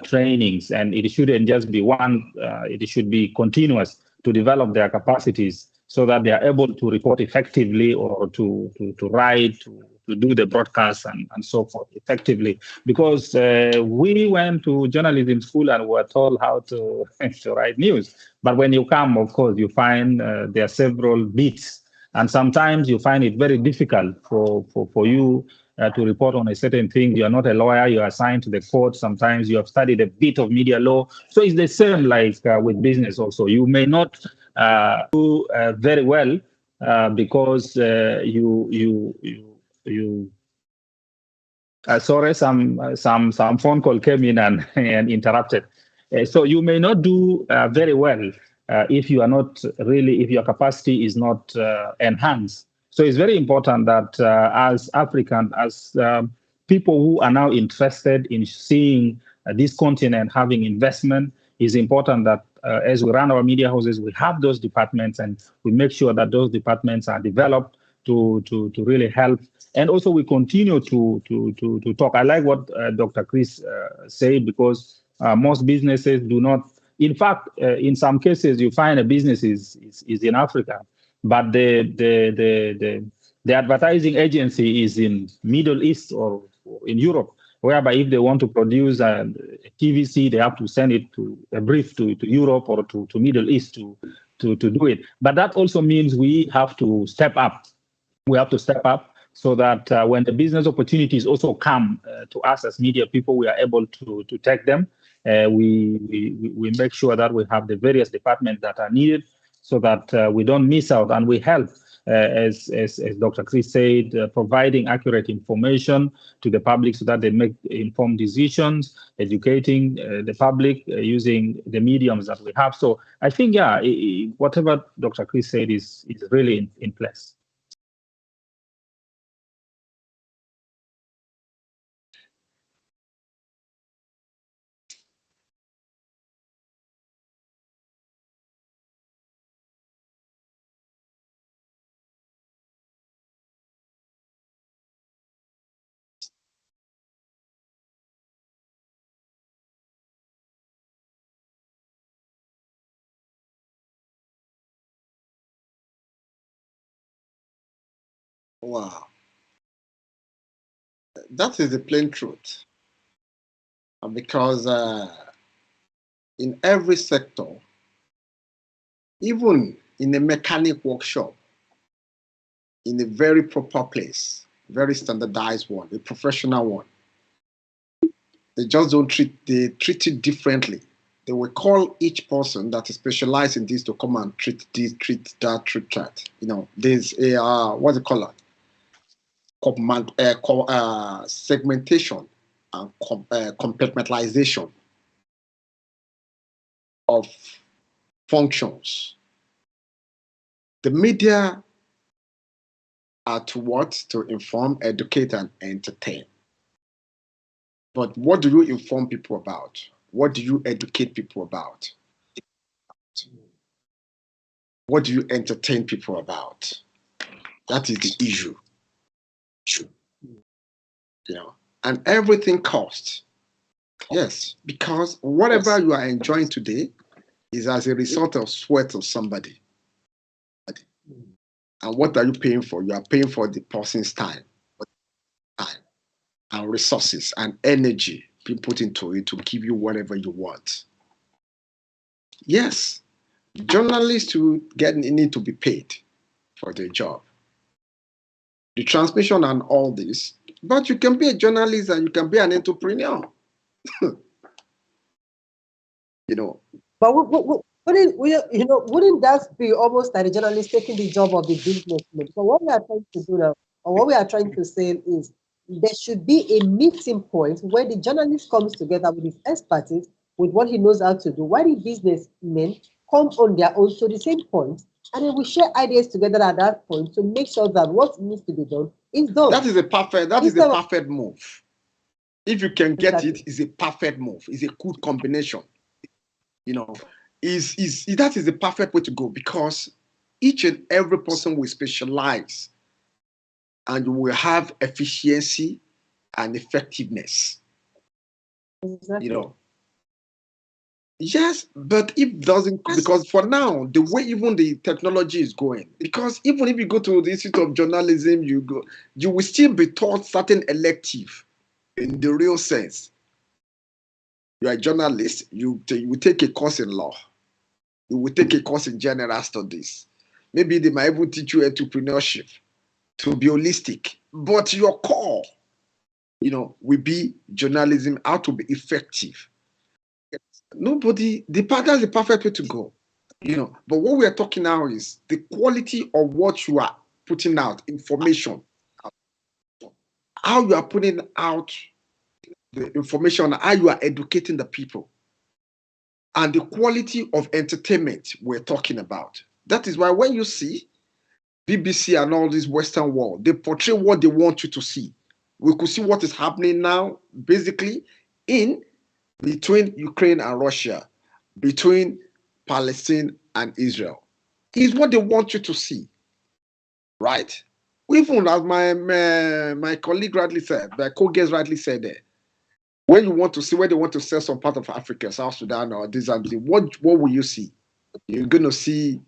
trainings, and it shouldn't just be one, it should be continuous to develop their capacities so that they are able to report effectively or to write, to do the broadcast and so forth effectively. Because we went to journalism school and were told how to, to write news. But when you come, of course, you find there are several bits. And sometimes you find it very difficult for you to report on a certain thing. You are not a lawyer, you are assigned to the court. Sometimes you have studied a bit of media law. So it's the same like with business also. You may not do very well because sorry, some phone call came in and interrupted. So you may not do very well if you are not really, if your capacity is not enhanced. So it's very important that as African, as people who are now interested in seeing this continent having investment, it's important that as we run our media houses, we have those departments and we make sure that those departments are developed to really help. And also we continue to talk. I like what Dr. Chris said, because most businesses do not. In fact, in some cases, you find a business is in Africa, but the advertising agency is in Middle East or in Europe, whereby if they want to produce a TVC, they have to send it to a brief to Europe or to Middle East to do it. But that also means we have to step up. We have to step up so that when the business opportunities also come to us as media people, we are able to take them. We make sure that we have the various departments that are needed so that we don't miss out, and we help, as Dr. Chris said, providing accurate information to the public so that they make informed decisions, educating the public using the mediums that we have. So I think, yeah, whatever Dr. Chris said is really in place. Wow. That is the plain truth. Because in every sector, even in a mechanic workshop, in a very proper place, very standardized one, a professional one, they just don't they treat it differently. They will call each person that is specialized in this to come and treat this, treat that, treat that. You know, there's a, what do you call it? Segmentation and compartmentalization of functions. The media are to what? To inform, educate, and entertain. But what do you inform people about? What do you educate people about? What do you entertain people about? That is the issue. You know, and everything costs. Yes, because whatever you are enjoying today is as a result of sweat of somebody. And what are you paying for? You are paying for the person's time and resources and energy being put into it to give you whatever you want. Yes, journalists who need to be paid for their job. The transmission and all this, but you can be a journalist and you can be an entrepreneur. You know. But wouldn't that be almost like the journalist taking the job of the businessman? So what we are trying to do now, or what we are trying to say is there should be a meeting point where the journalist comes together with his expertise, with what he knows how to do, while the businessmen come on their own to the same point, and then we share ideas together at that point to make sure that what needs to be done is done. That is a perfect move. If you can get it, it's a perfect move. It's a good combination. You know, that is the perfect way to go, because each and every person will specialize and you will have efficiency and effectiveness. Exactly. You know. Yes, but it doesn't, because for now, the way even the technology is going, because even if you go to the Institute of Journalism, you will still be taught certain elective in the real sense. You are a journalist, you will take a course in law, you will take a course in general studies. Maybe they might even teach you entrepreneurship to be holistic, but your core, you know, will be journalism, how to be effective. Nobody, that's the perfect way to go, you know. But what we are talking now is the quality of what you are putting out, information, how you are putting out the information, how you are educating the people, and the quality of entertainment we're talking about. That is why when you see BBC and all this Western world, they portray what they want you to see. We could see what is happening now, basically, in between Ukraine and Russia, between Palestine and Israel, is what they want you to see, right? Even as my colleague rightly said, my co-guest rightly said there, when you want to see where they want to sell some part of Africa, South Sudan or this and this, what will you see? You're going to see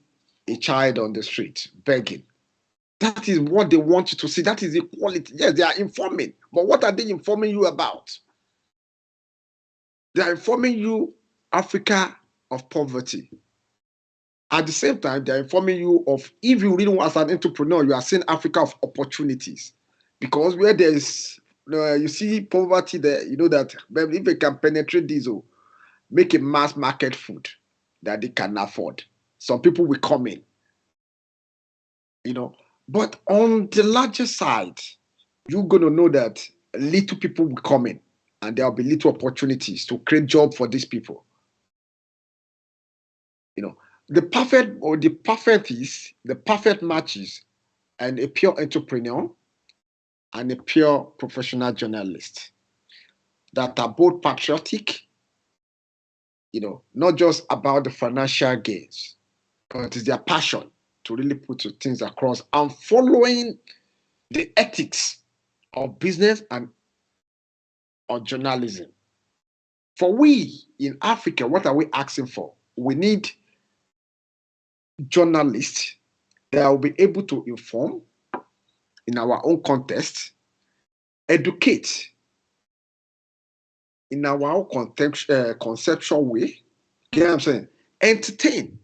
a child on the street begging. That is what they want you to see. That is equality. Yes, they are informing, but what are they informing you about? They are informing you Africa of poverty. At the same time, they are informing you of, if you really want as an entrepreneur, you are seeing Africa of opportunities. Because where there is, you see poverty there, you know that if they can penetrate this, make a mass market food that they can afford, some people will come in, you know. But on the larger side, you're going to know that little people will come in and there will be little opportunities to create job for these people. You know, the perfect matches and a pure entrepreneur and a pure professional journalist that are both patriotic, you know, not just about the financial gains, but it's their passion to really put things across and following the ethics of business and of journalism. For we in Africa, what are we asking for? We need journalists that will be able to inform, in our own context, educate in our own conceptual way, you know what I'm saying? Entertain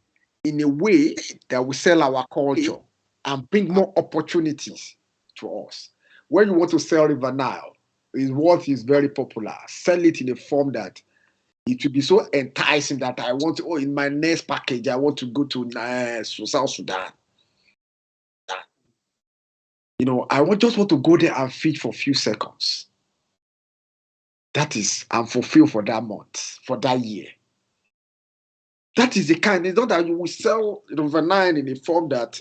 in a way that we sell our culture and bring more opportunities to us. When you want to sell River Nile, is what is very popular. Sell it in a form that it will be so enticing that I want to, in my next package, I want to go to South Sudan. You know, just want to go there and feed for a few seconds. That is, I'm fulfilled for that month, for that year. That is the kind. It's not that you will sell River Nile in a form that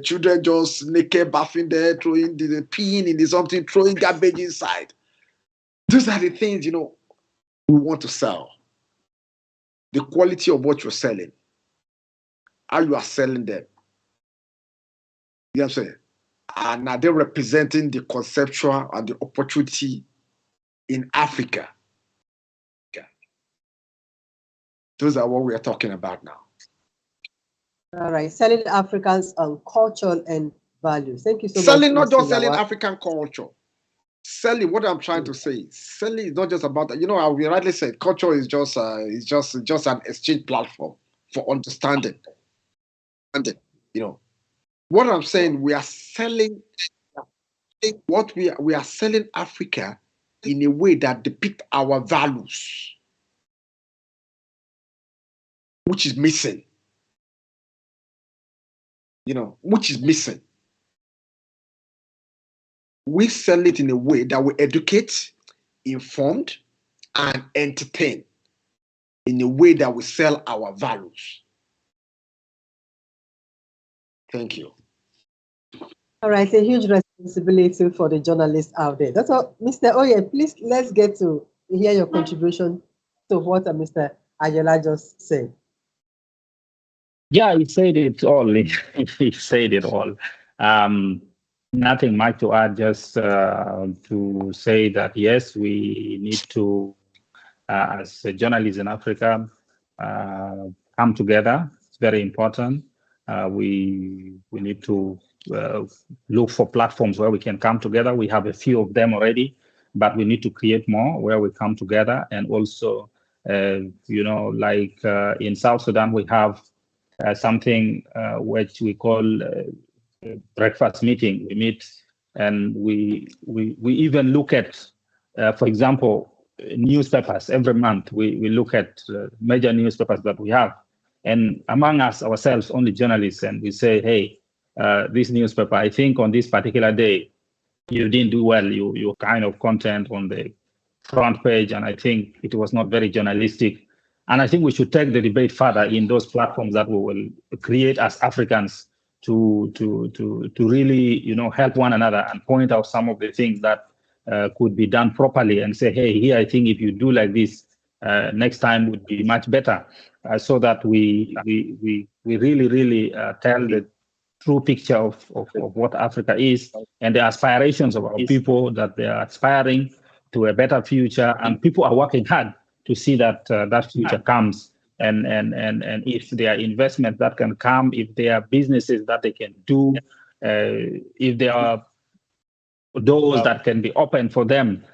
children just naked bathing there, throwing the peeing in something, throwing garbage inside. Those are the things, you know, we want to sell. The quality of what you're selling, how you are selling them. You know what I'm saying? And are they representing the conceptual and the opportunity in Africa? Okay. Those are what we are talking about now. All right, selling Africans on culture and values. Thank you so much. Selling, not just selling African culture. Selling, what I'm trying to say, selling is not just about that. You know, we rightly said, culture is just an exchange platform for understanding. And you know, what I'm saying, we are selling what we are selling Africa in a way that depict our values, which is missing. You know, which is missing. We sell it in a way that we educate, informed, and entertain in a way that we sell our values. Thank you. All right, a huge responsibility for the journalists out there. That's all, Mr. Oye, please, let's get to hear your contribution to what Mr. Ayala just said. Yeah, he said it all. He said it all. Nothing much to add, just to say that, yes, we need to, as journalists in Africa, come together. It's very important. We need to look for platforms where we can come together. We have a few of them already, but we need to create more where we come together. And also, you know, like in South Sudan, we have something which we call breakfast meeting. We meet and we even look at, for example, newspapers. Every month we look at major newspapers that we have, and among us ourselves, only journalists, and we say, hey, this newspaper, I think on this particular day you didn't do well. You kind of content on the front page, and I think it was not very journalistic. And I think we should take the debate further in those platforms that we will create as Africans to really, you know, help one another and point out some of the things that could be done properly, and say, hey, here, I think if you do like this, next time would be much better, so that we really tell the true picture of what Africa is and the aspirations of our people, that they are aspiring to a better future, and people are working hard to see that that future comes. And if there are investments that can come, if there are businesses that they can do, if there are doors that can be open for them,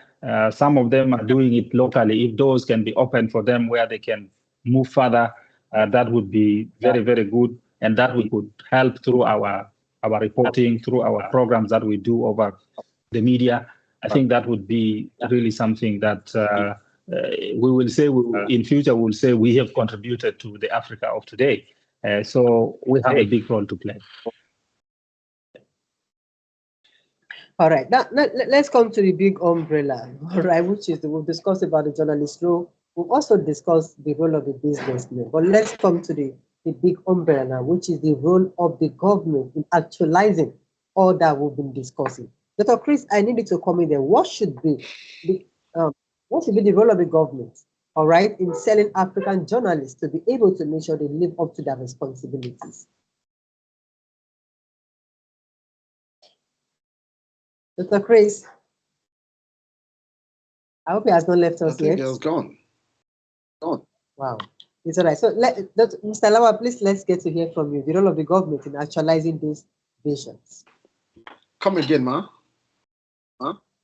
some of them are doing it locally. If doors can be open for them where they can move further, that would be very, very good. And that we could help through our reporting, through our programs that we do over the media. I think that would be really something that we will say, in future, we'll say we have contributed to the Africa of today. So we have a big role to play. All right, now let's come to the big umbrella, all right, which is we've discussed about the journalist role. We've also discussed the role of the businessman, but let's come to the big umbrella now, which is the role of the government in actualizing all that we've been discussing. Dr. Chris, I need you to come in there. What should be the role of the government, all right, in selling African journalists to be able to make sure they live up to their responsibilities? Dr. Chris, I hope he has not left us I think yet. he has gone. Wow. It's all right. So, Mr. Lawa, please, let's get to hear from you. The role of the government in actualizing these visions. Come again, ma?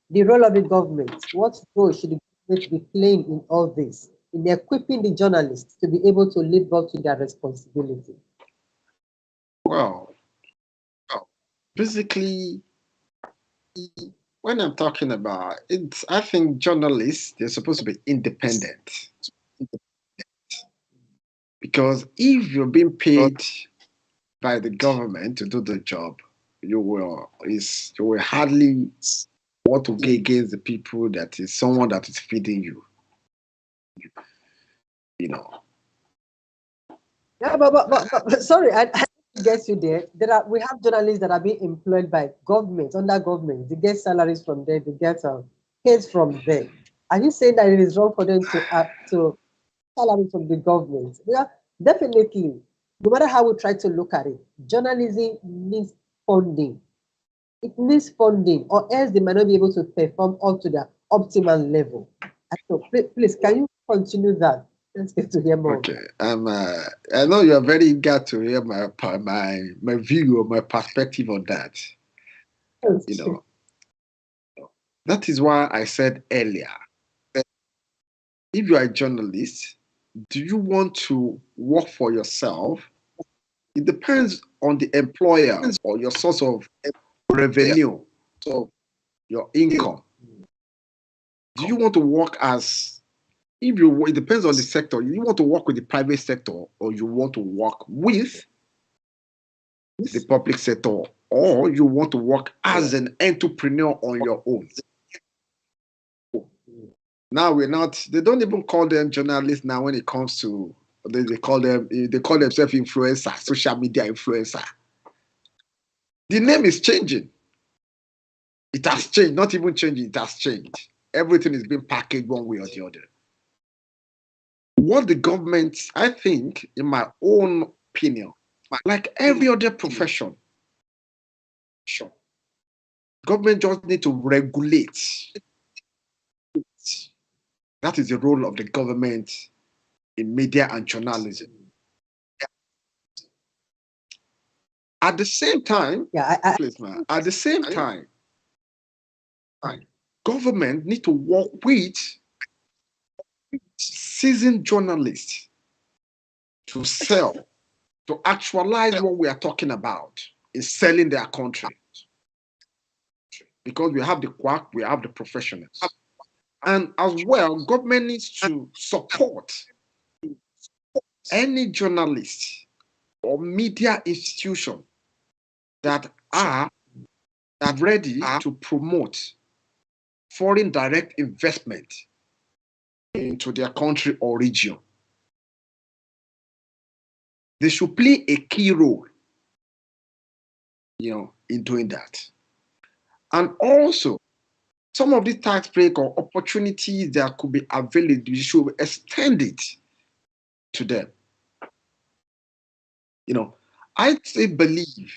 The role of the government. What role should the government be playing in all this, in equipping the journalists to be able to live up to their responsibility? Well, basically, when I'm talking about it, I think journalists, they're supposed to be independent. Because if you're being paid by the government to do the job, you will hardly want to go against the people that is someone that is feeding you. You know. Yeah, but sorry, I get you there. We have journalists that are being employed by government, under government. They get salaries from there, they get pays from there. Are you saying that it is wrong for them to salaries from the government? Yeah, definitely. No matter how we try to look at it, journalism needs funding. It needs funding, or else they might not be able to perform up to their optimal level. So please, can you continue that? Let's get to hear more. Okay. I know you're very eager to hear my view or my perspective on that. You know, that is why I said earlier, if you are a journalist, do you want to work for yourself? It depends on the employer or your source of revenue, so your income. Do you want to work as, it depends on the sector. You want to work with the private sector or you want to work with the public sector, or you want to work as an entrepreneur on your own. Now they don't even call them journalists now when it comes to, they call themselves influencer, social media influencer. The name is changing. It has changed, not even changing, it has changed. Everything is being packaged one way or the other. What the government, I think, in my own opinion, like every other profession, government just need to regulate. That is the role of the government in media and journalism. At the same time, at the same time, government need to work with seasoned journalists to sell, to actualize what we are talking about in selling their country. Because we have the quack, we have the professionals. And as well, government needs to support any journalist or media institution that are ready to promote foreign direct investment into their country or region. They should play a key role, in doing that. And also, some of the tax break or opportunities that could be available, you should extend it to them. I still believe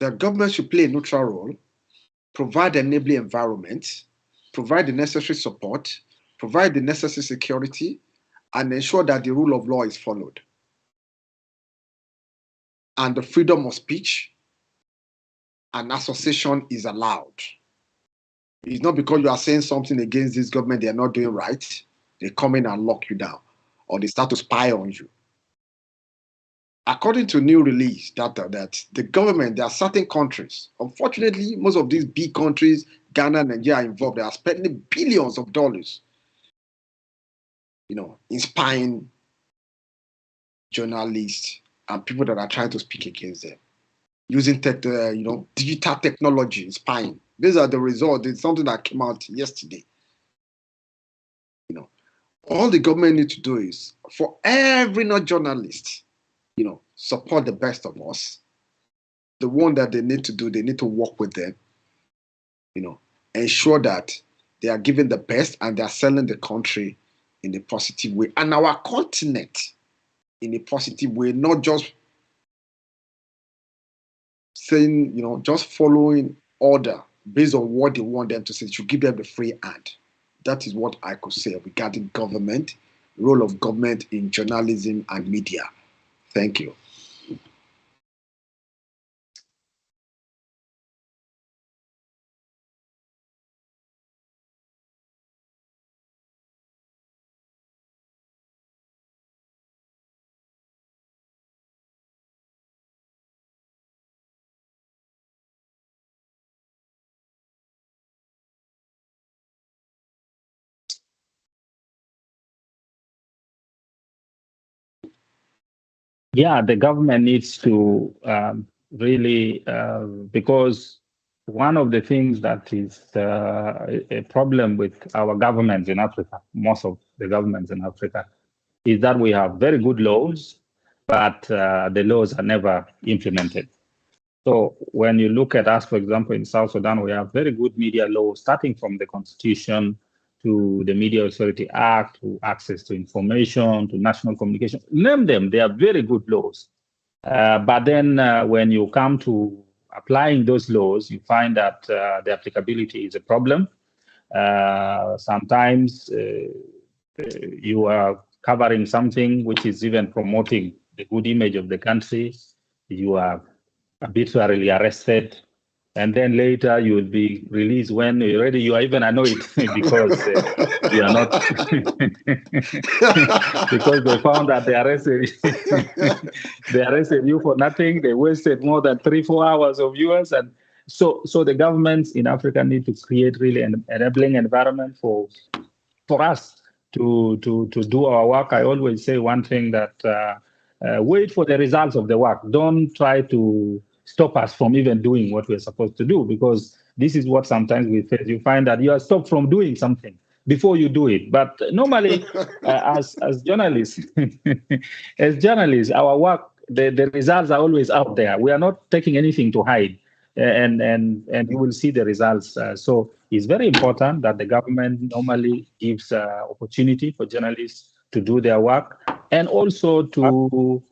that government should play a neutral role, provide an enabling environment, provide the necessary support, provide the necessary security, and ensure that the rule of law is followed. And the freedom of speech and association is allowed. It's not because you are saying something against this government they are not doing right, they come in and lock you down, or they start to spy on you. According to new release data, that the government, there are certain countries, unfortunately, most of these big countries, Ghana, Nigeria are involved, they are spending billions of dollars, in spying journalists and people that are trying to speak against them, using digital technology in spying. These are the results. It's something that came out yesterday. All the government needs to do is, for every not journalist, support the best of us. The one that they need to do, they need to work with them, ensure that they are giving the best and they are selling the country in a positive way and our continent in a positive way, not just saying, just following order based on what they want them to say. You should give them the free hand. That is what I could say regarding government, role of government in journalism and media. Thank you. Yeah, the government needs to really, because one of the things that is a problem with our governments in Africa, most of the governments in Africa, is that we have very good laws, but the laws are never implemented. So when you look at us, for example, in South Sudan, we have very good media laws, starting from the Constitution to the Media Authority Act, to access to information, to national communication. Name them, they are very good laws. But then when you come to applying those laws, you find that the applicability is a problem. Sometimes you are covering something which is even promoting the good image of the country. You are arbitrarily arrested, and then later you will be released when you're ready. You are even annoyed because you are not because they found that they arrested they arrested you for nothing. They wasted more than 3-4 hours of yours, and so the governments in Africa need to create really an enabling environment for us to do our work. I always say one thing, that wait for the results of the work. Don't try to stop us from even doing what we're supposed to do, because this is what sometimes we face. You find that you are stopped from doing something before you do it. But normally, as journalists, our work, the results are always out there. We are not taking anything to hide, and you will see the results. So it's very important that the government normally gives opportunity for journalists to do their work, and also to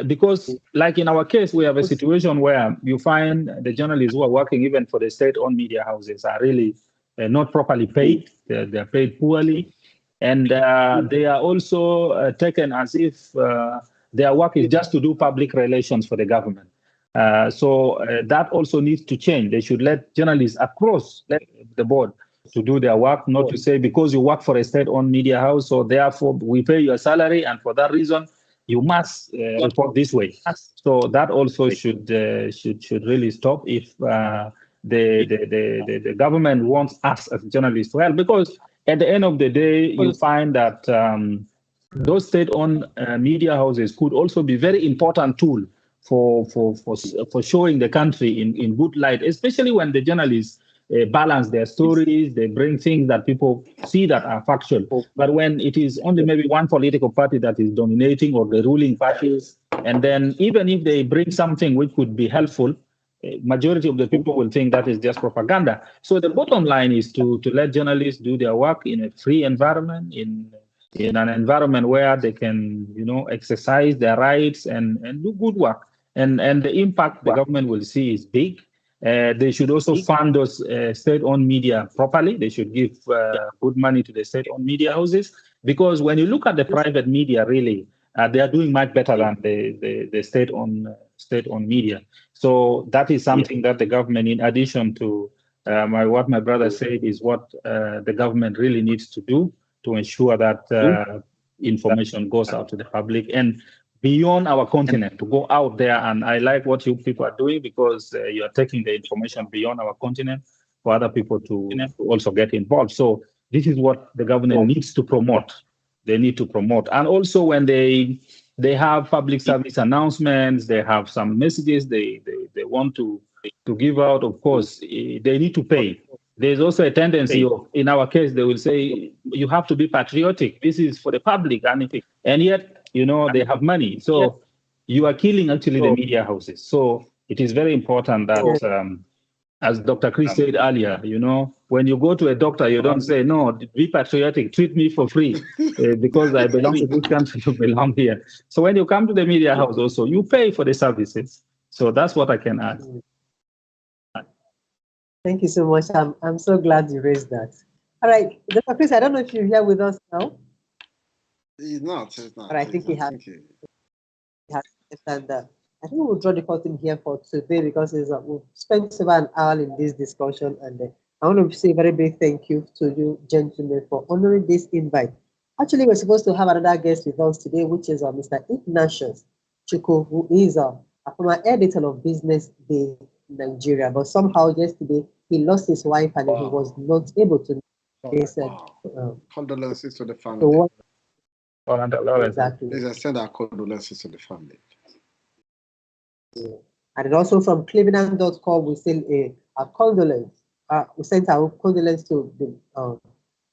because, like in our case, we have a situation where you find the journalists who are working even for the state-owned media houses are really not properly paid. They're paid poorly, and they are also taken as if their work is just to do public relations for the government. So that also needs to change. They should let journalists across the board to do their work, not to say because you work for a state-owned media house, so therefore we pay your salary, and for that reason you must report this way. So that also should really stop if the government wants us as journalists to help, because at the end of the day, you find that those state-owned media houses could also be very important tool for showing the country in good light, especially when the journalists balance their stories, they bring things that people see that are factual. But when it is only maybe one political party that is dominating, or the ruling parties, and then even if they bring something which could be helpful, majority of the people will think that is just propaganda. So the bottom line is to let journalists do their work in a free environment, in an environment where they can, exercise their rights and do good work. And the impact the government will see is big. They should also fund those state-owned media properly. They should give good money to the state-owned media houses, because when you look at the private media, really, they are doing much better than the state-owned media. So that is something that the government, in addition to what my brother said, is what the government really needs to do to ensure that information goes out to the public and beyond our continent, to go out there. And I like what you people are doing, because you are taking the information beyond our continent for other people to also get involved. So this is what the government needs to promote. They need to promote. And also when they have public service announcements, they have some messages they want to give out, of course, they need to pay. There's also a tendency of, in our case, they will say, you have to be patriotic. This is for the public. And yet, they have money. So you are killing actually the media houses. So it is very important that, as Dr. Chris said earlier, when you go to a doctor, you don't say, no, be patriotic, treat me for free because I belong to this country, you belong here. So when you come to the media house also, you pay for the services. So that's what I can add. Thank you so much. I'm so glad you raised that. All right, Dr. Chris, I don't know if you're here with us now. He's not. But I think he has. And I think we'll draw the curtain here for today, because we've spent about an hour in this discussion, and I want to say a very big thank you to you, gentlemen, for honoring this invite. Actually, we're supposed to have another guest with us today, which is Mr. Ignatius Chuko, who is a former editor of Business Day Nigeria, but somehow yesterday he lost his wife and he was not able to. Condolences to the family. Orlando Lawrence. Exactly. Please extend our condolences to the family. Yeah. And then also from Clevenard.com, we send a condolence. We sent our condolence to the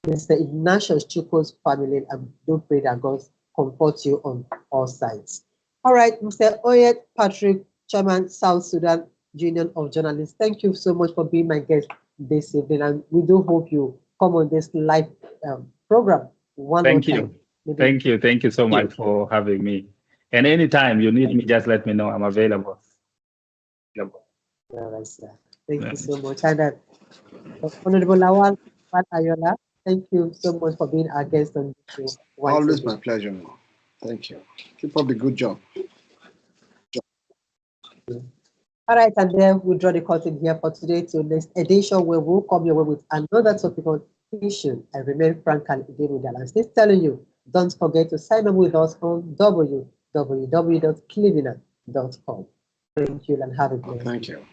Mr. Ignatius Chukwu's family, and do pray that God comfort you on all sides. All right, Mr. Oyet Patrick, Chairman, South Sudan Union of Journalists, thank you so much for being my guest this evening, and we do hope you come on this live program one more time. Thank you so much for having me. And anytime you need me, just let me know. I'm available. All right, sir. Thank you so much. And Honorable Lawal Ayola, thank you so much for being our guest on the show. Always my pleasure. Thank you. Keep up the good job. All right, and then we'll draw the curtain here for today to next edition, where we'll come your way with another topic on issue. I remain Frank and I'm still telling you, don't forget to sign up with us on www.clevenard.com. Thank you and have a great day. Thank you.